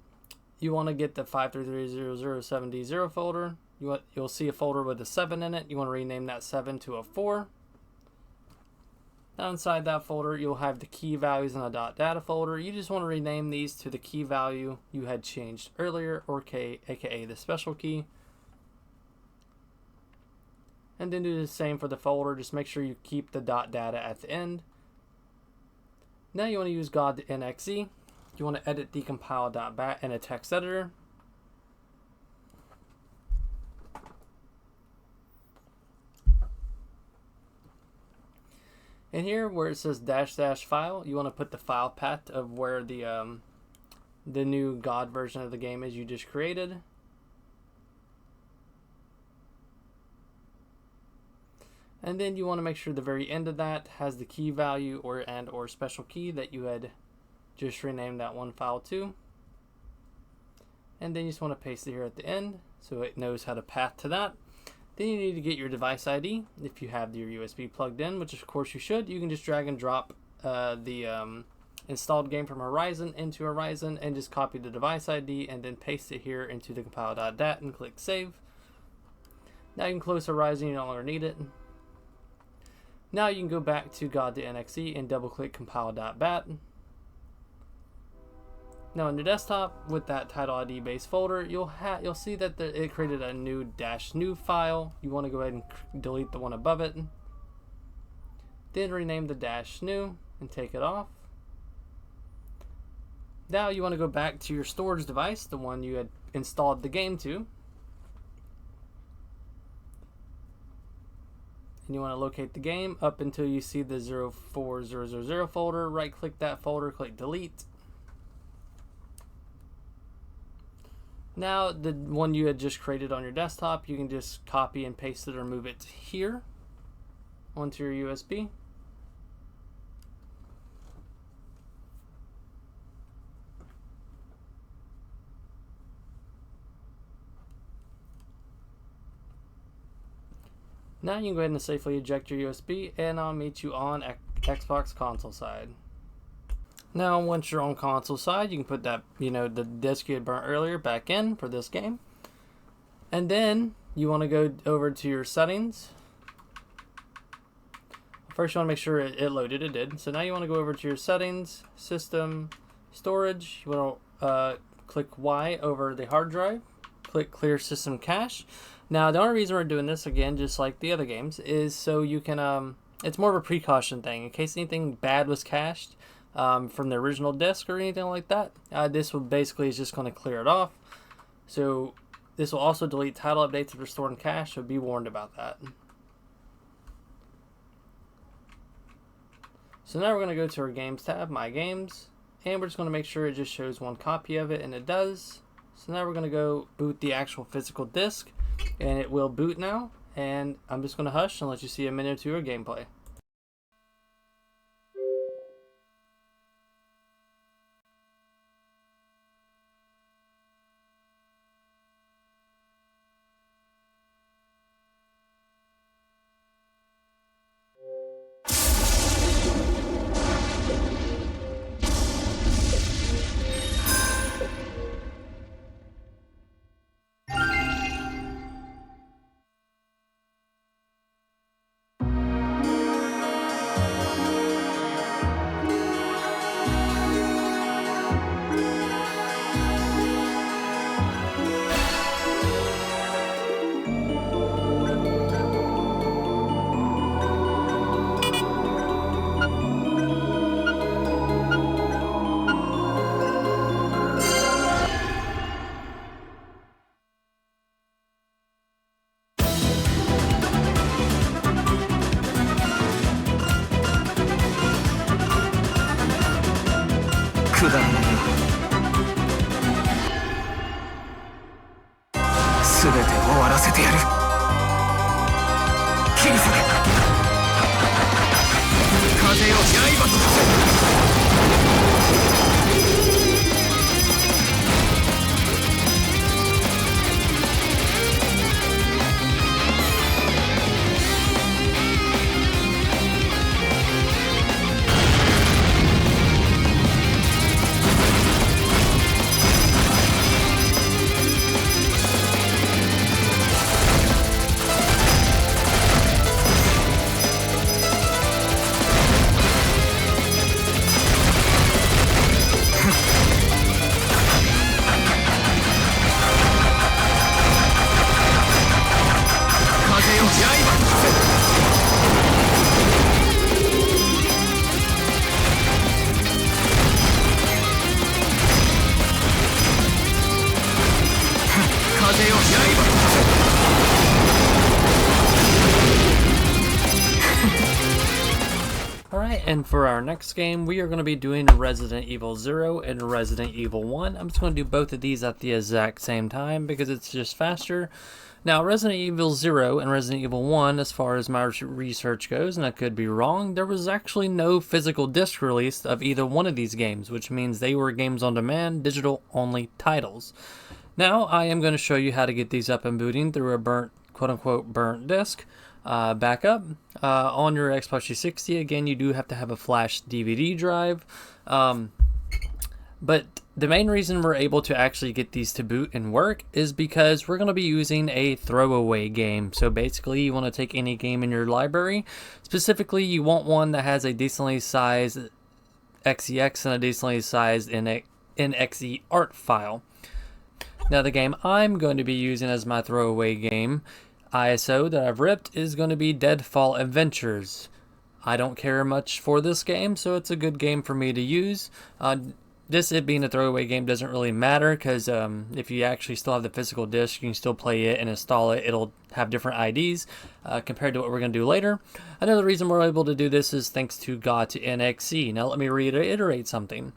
you want to get the 533.007.d0 folder. You'll see a folder with a 7 in it. You want to rename that 7 to a 4. Now inside that folder, you'll have the key values in the .data folder. You just want to rename these to the key value you had changed earlier, or aka the special key. And then do the same for the folder. Just make sure you keep the .data at the end. Now you want to use God.NXE. You want to edit decompile.bat in a text editor. And here where it says -- file, you want to put the file path of where the new God version of the game is you just created. And then you want to make sure the very end of that has the key value or special key that you had just renamed that one file to. And then you just want to paste it here at the end so it knows how to path to that. Then you need to get your device ID if you have your USB plugged in, which of course you should. You can just drag and drop the installed game from Horizon into Horizon and just copy the device ID and then paste it here into the compile.dat and click Save. Now you can close Horizon, you no longer need it. Now you can go back to God.NXE and double click compile.bat. Now on your desktop with that title ID base folder, you'll see that it created a new -new file. You want to go ahead and delete the one above it. Then rename the -new and take it off. Now you want to go back to your storage device, the one you had installed the game to. And you want to locate the game up until you see the 04000 folder. Right click that folder, click delete. Now the one you had just created on your desktop, you can just copy and paste it or move it here onto your USB. Now you can go ahead and safely eject your USB, and I'll meet you on Xbox console side. Now once you're on console side, you can put that, the disk you had burnt earlier back in for this game. And then you want to go over to your settings. First you want to make sure it loaded, it did. So now you want to go over to your settings, system, storage. You want to click Y over the hard drive, click clear system cache. Now, the only reason we're doing this, again, just like the other games, is so you can, it's more of a precaution thing. In case anything bad was cached from the original disk or anything like that, this will basically is just going to clear it off. So this will also delete title updates if they're stored in cache, so be warned about that. So now we're going to go to our Games tab, My Games, and we're just going to make sure it just shows one copy of it, and it does. So now we're going to go boot the actual physical disk. And it will boot now, and I'm just going to hush and let you see a minute or two of gameplay. Alright, and for our next game, we are going to be doing Resident Evil 0 and Resident Evil 1. I'm just going to do both of these at the exact same time because it's just faster. Now, Resident Evil 0 and Resident Evil 1, as far as my research goes, and I could be wrong, there was actually no physical disc released of either one of these games, which means they were games on demand, digital-only titles. Now, I am going to show you how to get these up and booting through a quote-unquote burnt disc. Backup on your Xbox 360. Again, you do have to have a flash DVD drive, but the main reason we're able to actually get these to boot and work is because we're going to be using a throwaway game. So basically, you want to take any game in your library. Specifically, you want one that has a decently sized XEX and a decently sized NXE art file. Now, the game I'm going to be using as my throwaway game ISO that I've ripped is going to be Deadfall Adventures. I don't care much for this game, so it's a good game for me to use. This, it being a throwaway game, doesn't really matter because if you actually still have the physical disc, you can still play it and install it. It'll have different IDs compared to what we're going to do later. Another reason we're able to do this is thanks to God to NXE. Now let me reiterate something.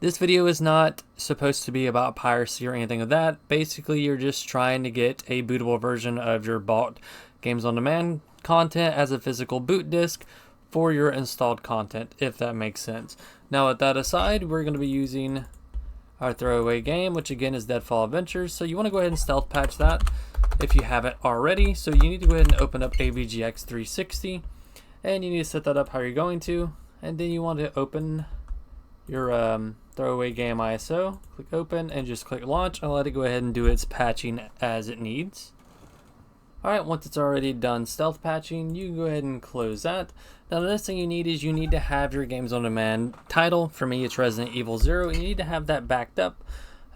This video is not supposed to be about piracy or anything of that. Basically, you're just trying to get a bootable version of your bought games on demand content as a physical boot disk for your installed content, if that makes sense. Now with that aside, we're going to be using our throwaway game, which again is Deadfall Adventures. So you want to go ahead and stealth patch that if you haven't already. So you need to go ahead and open up AVGX 360 and you need to set that up how you're going to, and then you want to open your throwaway game ISO, click open and just click launch and let it go ahead and do its patching as it needs. Alright, once it's already done stealth patching, you can go ahead and close that. Now the next thing you need is you need to have your games on demand title. For me it's Resident Evil 0, and you need to have that backed up,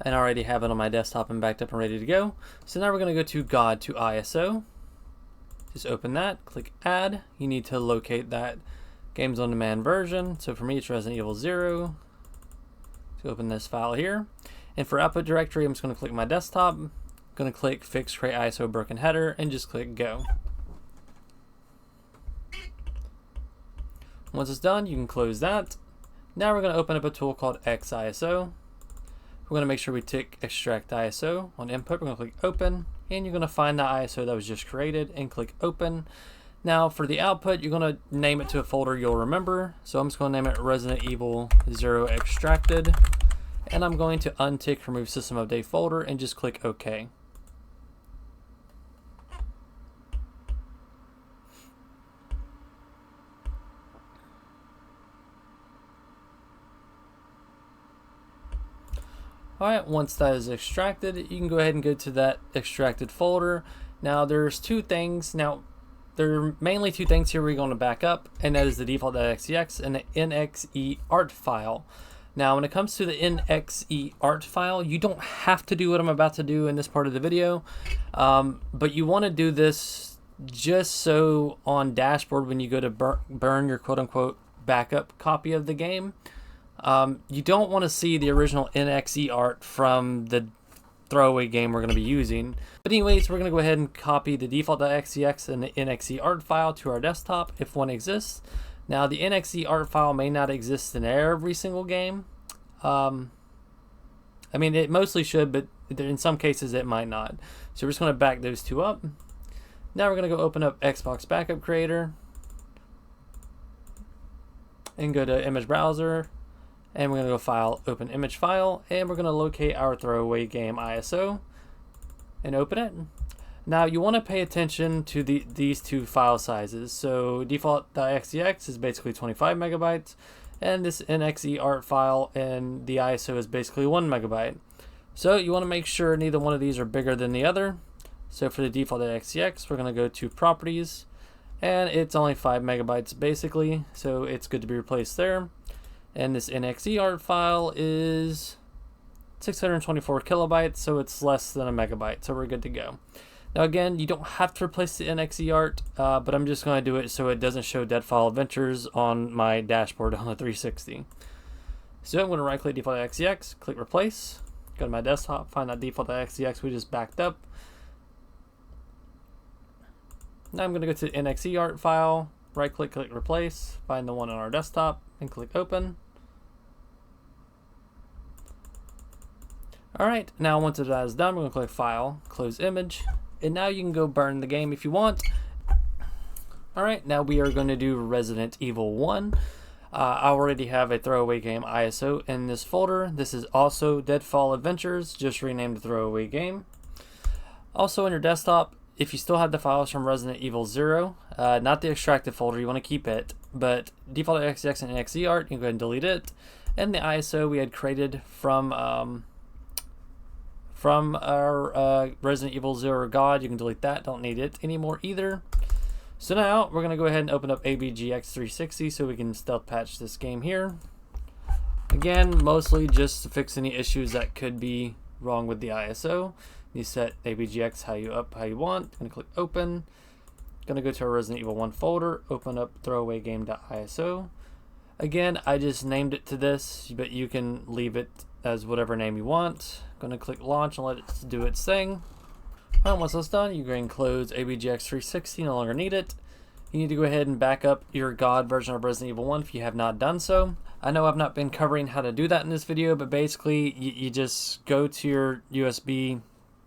and I already have it on my desktop and backed up and ready to go. So now we're going to go to God to ISO, just open that, click add. You need to locate that games on demand version. So for me it's Resident Evil 0. To open this file here, and for output directory I'm just going to click my desktop, I'm going to click fix create ISO broken header and just click go. Once it's done, you can close that. Now we're going to open up a tool called XISO. We're going to make sure we tick extract ISO on input. We're going to click open, and you're going to find the ISO that was just created and click open. Now for the output, you're going to name it to a folder you'll remember. So I'm just going to name it Resident Evil 0 extracted, and I'm going to untick remove system update folder and just click OK. Alright, once that is extracted, you can go ahead and go to that extracted folder. Now there's two things. Now there are mainly two things here we're going to back up, and that is the default.xex and the NXE art file. Now when it comes to the NXE art file, you don't have to do what I'm about to do in this part of the video, but you want to do this just so on dashboard when you go to burn your quote-unquote backup copy of the game, you don't want to see the original NXE art from the throwaway game we're going to be using. But anyways, we're going to go ahead and copy the default.xex and the NXE art file to our desktop if one exists. Now the NXE art file may not exist in every single game. I mean, it mostly should, but in some cases it might not. So we're just going to back those two up. Now we're going to go open up Xbox Backup Creator and go to Image Browser. And we're going to go File, Open Image File, and we're going to locate our throwaway game ISO and open it. Now you want to pay attention to these two file sizes. So default.xex is basically 25 megabytes, and this NXE art file and the ISO is basically 1 megabyte. So you want to make sure neither one of these are bigger than the other. So for the default.xex, we're going to go to Properties, and it's only 5 megabytes basically, so it's good to be replaced there. And this NXE art file is 624 kilobytes, so it's less than a megabyte, so we're good to go. Now again, you don't have to replace the NXE art, but I'm just going to do it so it doesn't show Deadfall Adventures on my dashboard on the 360. So I'm going to right click default.xex, click replace, go to my desktop, find that default.xex we just backed up. Now I'm going to go to the NXE art file, right click, click replace, find the one on our desktop, and click open. Alright, now once that is done, we're going to click File, Close Image, and now you can go burn the game if you want. Alright, now we are going to do Resident Evil 1. I already have a throwaway game ISO in this folder. This is also Deadfall Adventures, just renamed the throwaway game. Also on your desktop, if you still have the files from Resident Evil 0, not the extracted folder, you want to keep it, but default.xex and NXE art, you can go ahead and delete it. And the ISO we had created from our Resident Evil 0 God, you can delete that, don't need it anymore either. So now we're going to go ahead and open up AVGX 360 so we can stealth patch this game here. Again, mostly just to fix any issues that could be wrong with the ISO. You set AVGX how you want. Going to click open. Going to go to our Resident Evil 1 folder, open up throwaway game.iso. Again, I just named it to this, but you can leave it as whatever name you want. Going to click launch and let it do its thing. Once that's done, you can close ABGX 360, no longer need it. You need to go ahead and back up your God version of Resident Evil 1 if you have not done so. I know I've not been covering how to do that in this video, but basically you just go to your USB,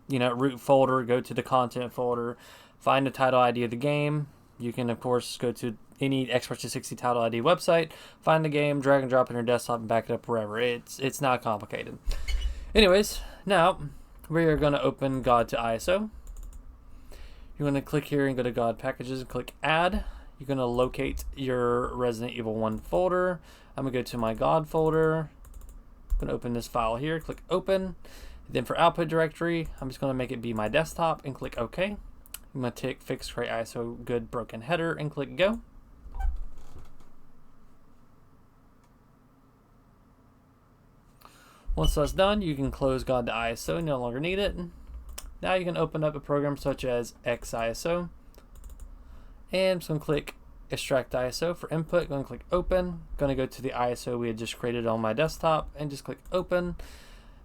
root folder, go to the content folder, find the title ID of the game. You can of course go to any Xbox 360 title ID website, find the game, drag and drop it on your desktop and back it up wherever. It's not complicated. Anyways, now we are going to open God to ISO. You're going to click here and go to God Packages and click Add. You're going to locate your Resident Evil 1 folder. I'm going to go to my God folder. I'm going to open this file here, click Open. Then for output directory, I'm just going to make it be my desktop and click OK. I'm going to tick Fix Create ISO Good Broken Header and click Go. Once that's done, you can close God to ISO, no longer need it. Now you can open up a program such as XISO. And I'm just going to click Extract ISO for input. Going to click Open. Going to go to the ISO we had just created on my desktop and just click Open.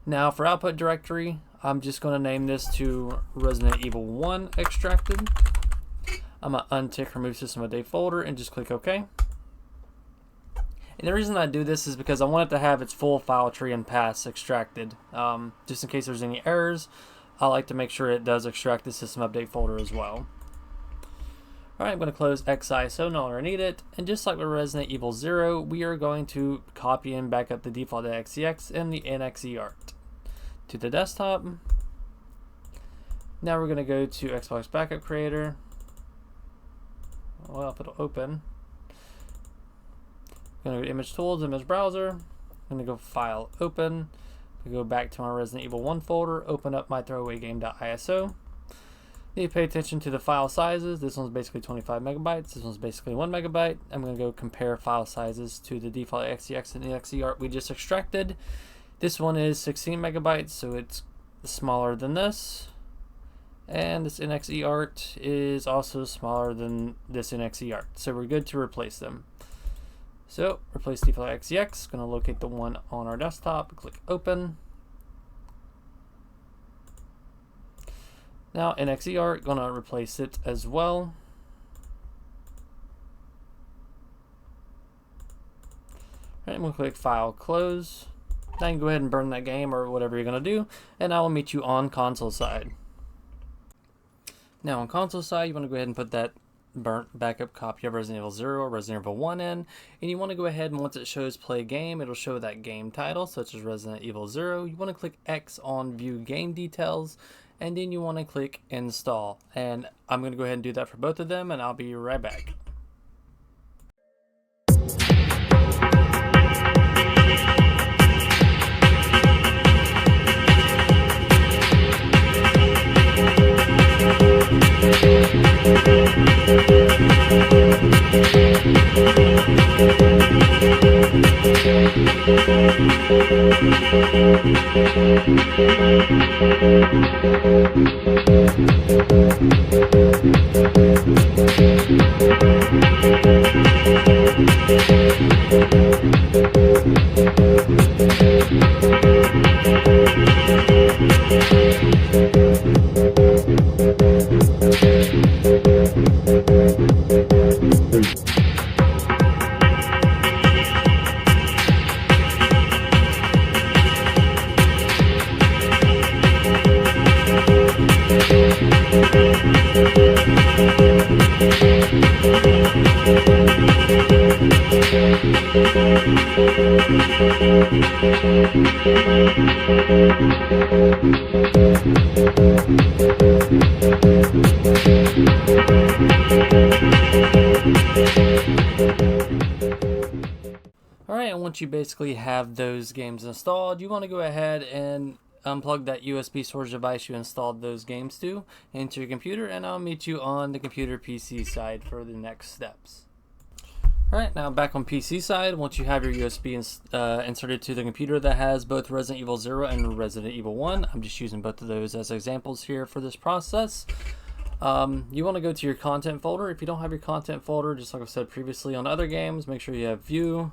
Now for output directory, I'm just going to name this to Resident Evil 1 Extracted. I'm going to untick Remove System Update folder and just click OK. And the reason I do this is because I want it to have its full file tree and paths extracted. Just in case there's any errors, I like to make sure it does extract the system update folder as well. Alright, I'm going to close XISO, no longer need it. And just like with Resident Evil 0, we are going to copy and back up the default.xex and the NXE art to the desktop. Now we're going to go to Xbox Backup Creator. Well, if it'll open. I'm going to go to Image Tools, Image Browser. I'm going to go File, Open. I go back to my Resident Evil 1 folder, open up my throwaway game.iso. Need to pay attention to the file sizes. This one's basically 25 megabytes. This one's basically 1 megabyte. I'm going to go compare file sizes to the default XEX and NXE art we just extracted. This one is 16 megabytes, so it's smaller than this. And this NXE art is also smaller than this NXE art. So we're good to replace them. So replace default XEX, going to locate the one on our desktop, click Open. Now NXE art, going to replace it as well. Alright, I'm going to click File, Close. Now you can go ahead and burn that game or whatever you're going to do, and I will meet you on console side. Now on console side, you want to go ahead and put that burnt backup copy of Resident Evil 0 or Resident Evil 1 in, and you want to go ahead and once it shows play game, it'll show that game title such as Resident Evil 0. You want to click X on View Game Details, and then you want to click Install, and I'm going to go ahead and do that for both of them, and I'll be right back. Alright, and once you basically have those games installed, you want to go ahead and unplug that USB storage device you installed those games to into your computer, and I'll meet you on the computer PC side for the next steps. Alright, now back on PC side, once you have your USB inserted to the computer that has both Resident Evil 0 and Resident Evil 1, I'm just using both of those as examples here for this process. You want to go to your content folder. If you don't have your content folder, just like I said previously on other games, make sure you have View,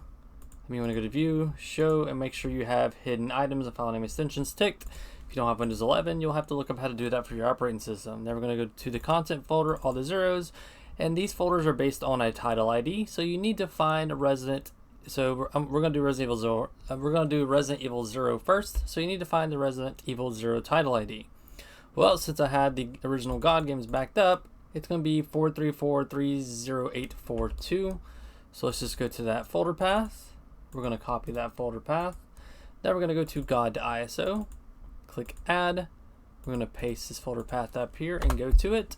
You want to go to View, Show, and make sure you have hidden items and file name extensions ticked. If you don't have Windows 11, you'll have to look up how to do that for your operating system. Then we're going to go to the content folder, all the zeros, and these folders are based on a title ID. So you need to find a resident. So we're going to do Resident Evil 0. We're going to do Resident Evil 0 first. So you need to find the Resident Evil 0 title ID. Well, since I had the original God games backed up, it's going to be 434-30842. So let's just go to that folder path. We're going to copy that folder path. Then we're going to go to God.ISO. Click Add. We're going to paste this folder path up here and go to it.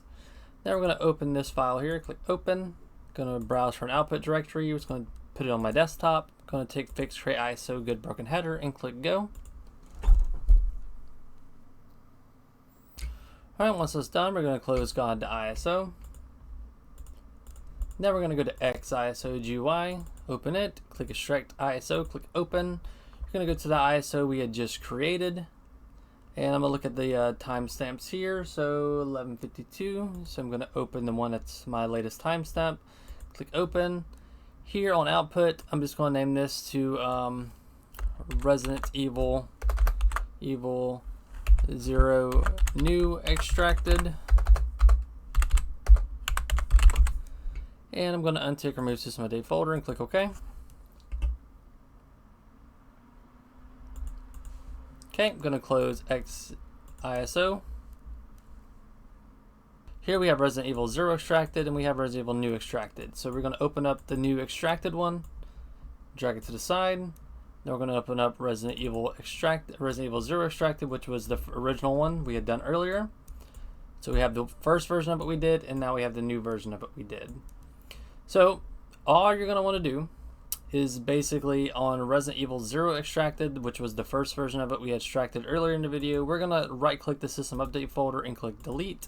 Then we're going to open this file here. Click Open. Going to browse for an output directory. We're just going to put it on my desktop. Going to take fix create ISO good broken header and click Go. Alright, once it's done, we're going to close God.ISO. Then we're going to go to XISO-GUI, open it, click Extract ISO, click Open. You're going to go to the ISO we had just created. And I'm going to look at the timestamps here, so 11:52. So I'm going to open the one that's my latest timestamp. Click Open. Here on Output, I'm just going to name this to Resident Evil 0 new extracted. And I'm going to untick remove system update folder and click OK. Okay, I'm going to close XISO. Here we have Resident Evil 0 extracted and we have Resident Evil new extracted. So we're going to open up the new extracted one, drag it to the side. Then we're going to open up Resident Evil 0 extracted, which was the original one we had done earlier. So we have the first version of it we did, and now we have the new version of it we did. So all you're going to want to do is basically on Resident Evil 0 extracted, which was the first version of it we had extracted earlier in the video, we're going to right click the system update folder and click delete.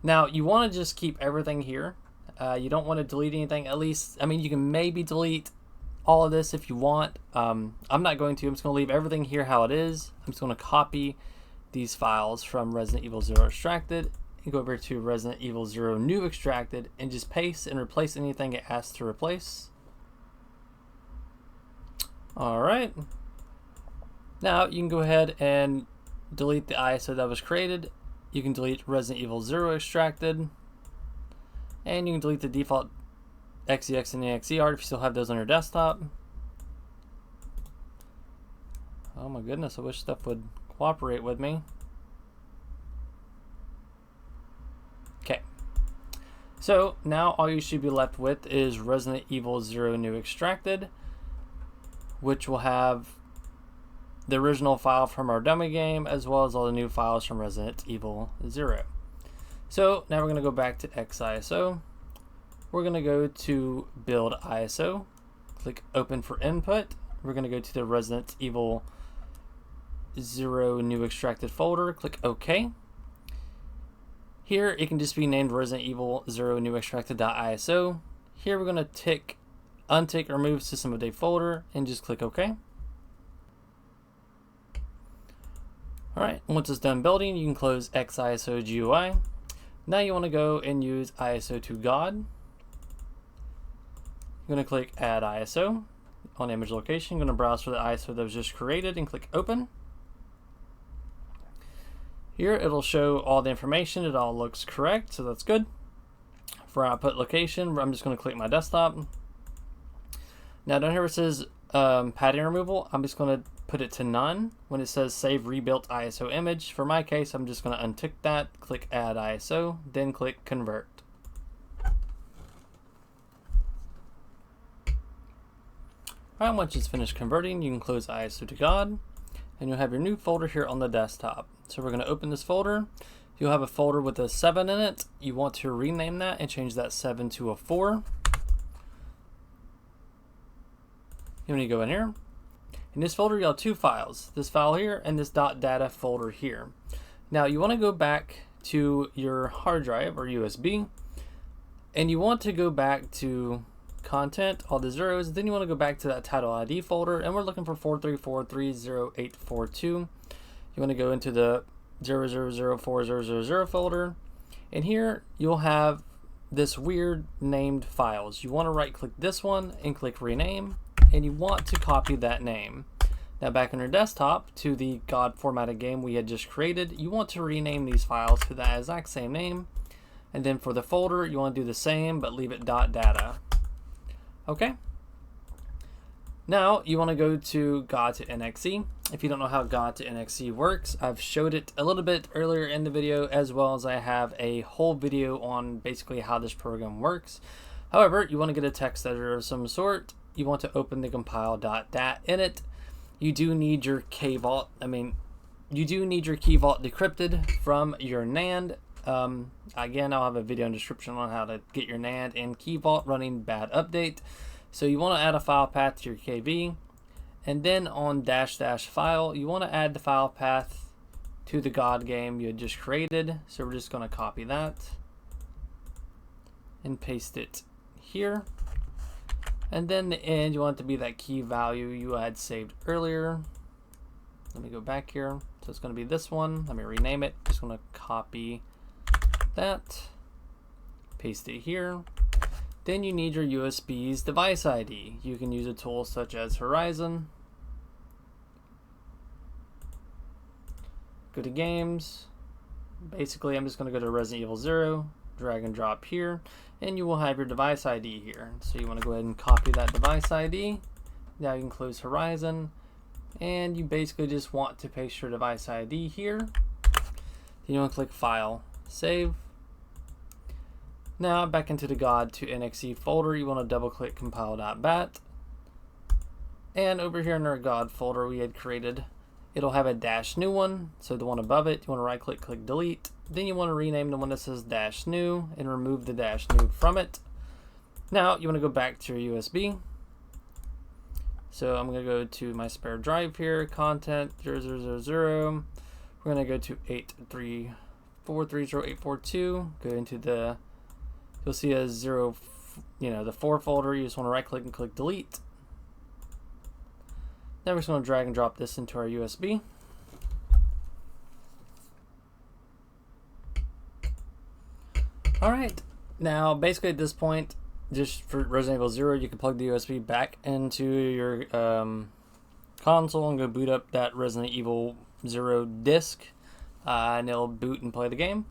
Now you want to just keep everything here. You don't want to delete anything, at least, I mean, you can maybe delete all of this if you want. I'm not going to. I'm just going to leave everything here how it is. I'm just going to copy these files from Resident Evil 0 extracted and go over to Resident Evil 0 new extracted and just paste and replace anything it asks to replace. Alright. Now you can go ahead and delete the ISO that was created. You can delete Resident Evil 0 extracted. And you can delete the default.xex and the .exe art if you still have those on your desktop. Oh my goodness, I wish stuff would cooperate with me. Okay. So now all you should be left with is Resident Evil 0 new extracted, which will have the original file from our dummy game as well as all the new files from Resident Evil 0. So now we're going to go back to XISO. We're going to go to Build ISO, click Open for Input. We're going to go to the Resident Evil 0 new extracted folder, click OK. Here it can just be named Resident Evil 0 new extracted.iso. Here we're going to untick remove system update folder and just click OK. Alright, once it's done building, you can close XISO-GUI. Now you want to go and use ISO to God. You're going to click Add ISO on image location. You're going to browse for the ISO that was just created and click Open. Here it'll show all the information. It all looks correct, so that's good. For output location, I'm just going to click my desktop. Now down here it says padding removal. I'm just going to put it to none. When it says save rebuilt ISO image, for my case I'm just going to untick that, click Add ISO, then click Convert. Alright, once it's finished converting, you can close ISO to God, and you'll have your new folder here on the desktop. So we're going to open this folder. You'll have a folder with a 7 in it. You want to rename that and change that 7 to a 4. You want to go in here. In this folder, you'll have two files, this file here and this .data folder here. Now you want to go back to your hard drive or USB, and you want to go back to content, all the zeros, then you want to go back to that title ID folder, and we're looking for 434-30842. You want to go into the 0004000 folder, and here you'll have this weird named files. You want to right click this one and click rename. and you want to copy that name. Now back on your desktop to the God formatted game we had just created, you want to rename these files to that exact same name. And then for the folder, you want to do the same, but leave it .data. Okay. Now you want to go to God to NXE. If you don't know how God to NXE works, I've showed it a little bit earlier in the video, as well as I have a whole video on basically how this program works. However, you want to get a text editor of some sort. You want to open the compile.dat in it. You do need your key vault decrypted from your NAND. Again, I'll have a video in the description on how to get your NAND and key vault running BadUpdate. So you want to add a file path to your KB, and then on -- file, you want to add the file path to the God game you had just created. So we're just going to copy that and paste it here. And then the end, you want it to be that key value you had saved earlier. Let me go back here. So it's going to be this one. Let me rename it. Just going to copy that, paste it here. Then you need your USB's device ID. You can use a tool such as Horizon. Go to games. Basically, I'm just going to go to Resident Evil 0, drag and drop here, and you will have your device ID here. So you want to go ahead and copy that device ID. Now you can close Horizon, and you basically just want to paste your device ID here. Then you want to click File, Save. Now back into the God to NXE folder, you want to double click compile.bat. And over here in our God folder we had created, it'll have a -new one. So the one above it, you want to right click, click delete. Then you want to rename the one that says -new and remove the -new from it. Now you want to go back to your USB. So I'm going to go to my spare drive here, content 0000. We're going to go to 83430.842. Go into the, you'll see a 0, the 4 folder. You just want to right click and click delete. Then we're just going to drag and drop this into our USB. Alright, now basically at this point, just for Resident Evil 0, you can plug the USB back into your console and go boot up that Resident Evil 0 disc, and it'll boot and play the game.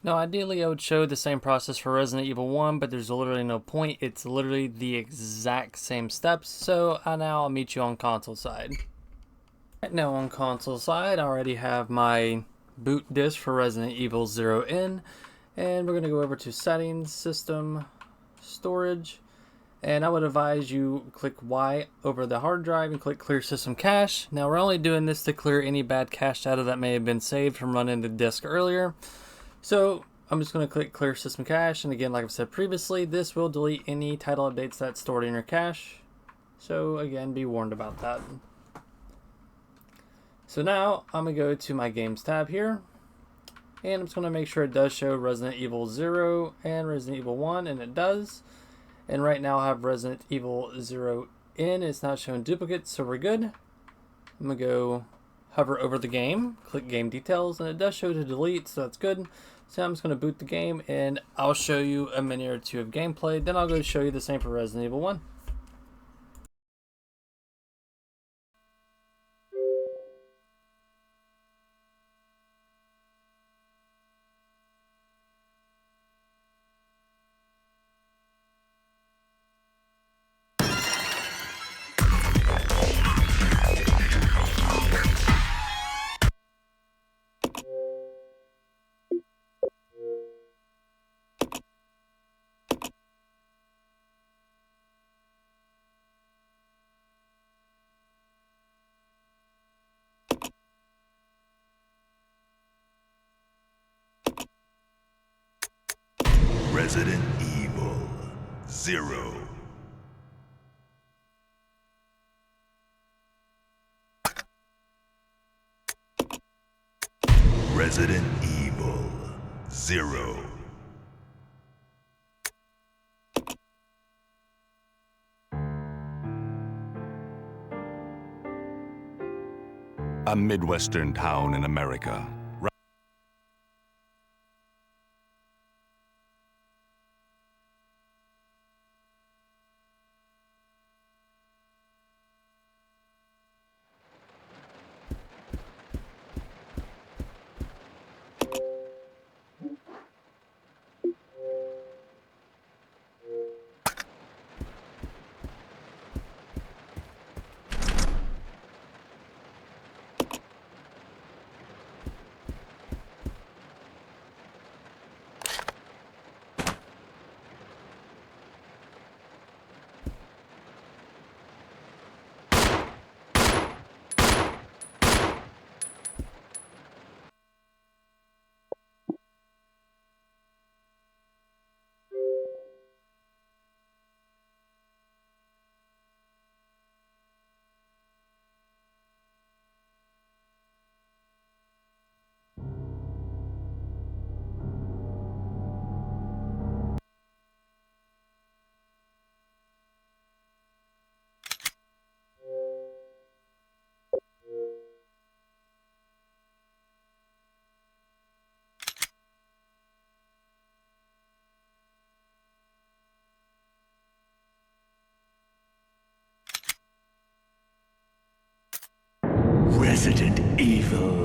Now ideally I would show the same process for Resident Evil 1, but there's literally no point. It's literally the exact same steps. So now I'll meet you on console side. Right now on console side, I already have my boot disk for Resident Evil 0 in, and we're going to go over to Settings, System, Storage, and I would advise you click Y over the hard drive and click Clear System Cache. Now we're only doing this to clear any bad cache data that may have been saved from running the disk earlier. So I'm just going to click Clear System Cache, and again, like I've said previously, this will delete any title updates that's stored in your cache. So again, be warned about that. So now I'm going to go to my Games tab here, and I'm just going to make sure it does show Resident Evil 0 and Resident Evil 1, and it does. And right now I have Resident Evil 0 in. It's not showing duplicates, so we're good. I'm going to go hover over the game, click Game Details, and it does show to delete, so that's good. So I'm just going to boot the game, and I'll show you a minute or two of gameplay. Then I'll go show you the same for Resident Evil 1. Resident Evil 0. Resident Evil 0. A Midwestern town in America. Resident Evil.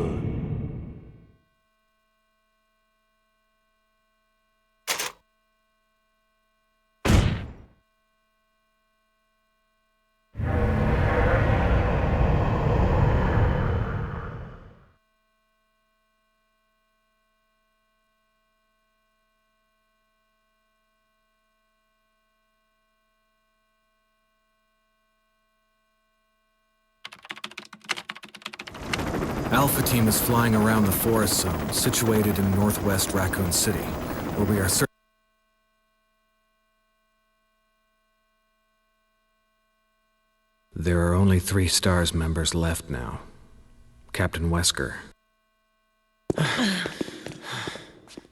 Alpha Team is flying around the forest zone, situated in northwest Raccoon City, where we are searching. There are only 3 STARS members left now. Captain Wesker.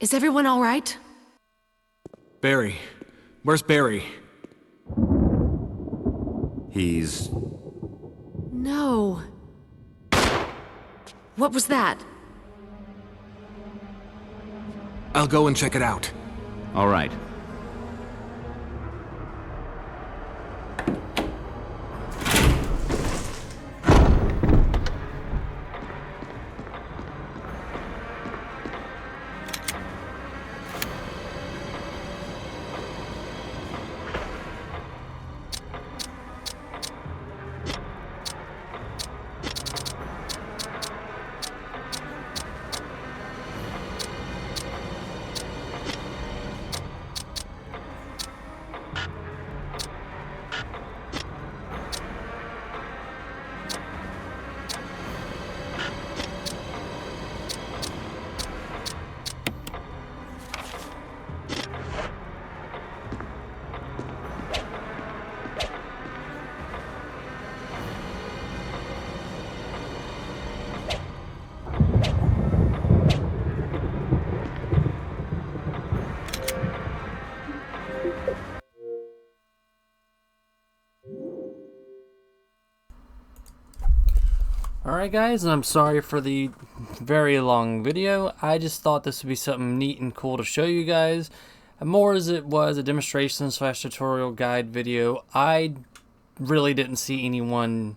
Is everyone all right? Barry. Where's Barry? He's... No. What was that? I'll go and check it out. all right. Alright guys, and I'm sorry for the very long video. I just thought this would be something neat and cool to show you guys. More as it was a demonstration / tutorial guide video. I really didn't see anyone,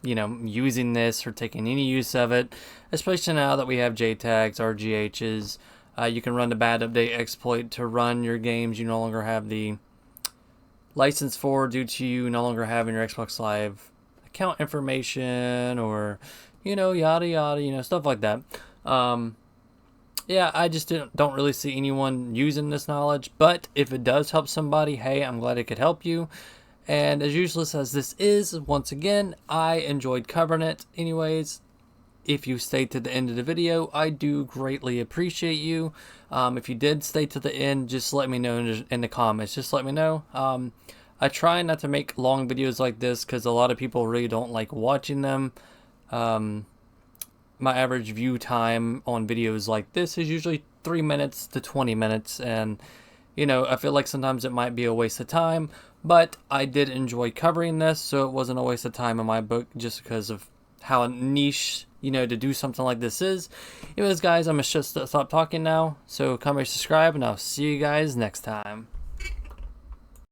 using this or taking any use of it. Especially now that we have jtags, RGHs. You can run the BadUpdate exploit to run your games you no longer have the license for, due to you no longer having your Xbox Live account information, or yada yada, stuff like that. Yeah, I just don't really see anyone using this knowledge, but if it does help somebody, hey, I'm glad it could help you. And as useless as this is, once again, I enjoyed covering it. Anyways, if you stayed to the end of the video, I do greatly appreciate you. If you did stay to the end, just let me know in the comments. Just let me know. I try not to make long videos like this because a lot of people really don't like watching them. My average view time on videos like this is usually 3 minutes to 20 minutes, and I feel like sometimes it might be a waste of time, but I did enjoy covering this, so it wasn't a waste of time in my book just because of how niche to do something like this is. Anyways guys, I'm gonna just stop talking now, so comment, subscribe, and I'll see you guys next time.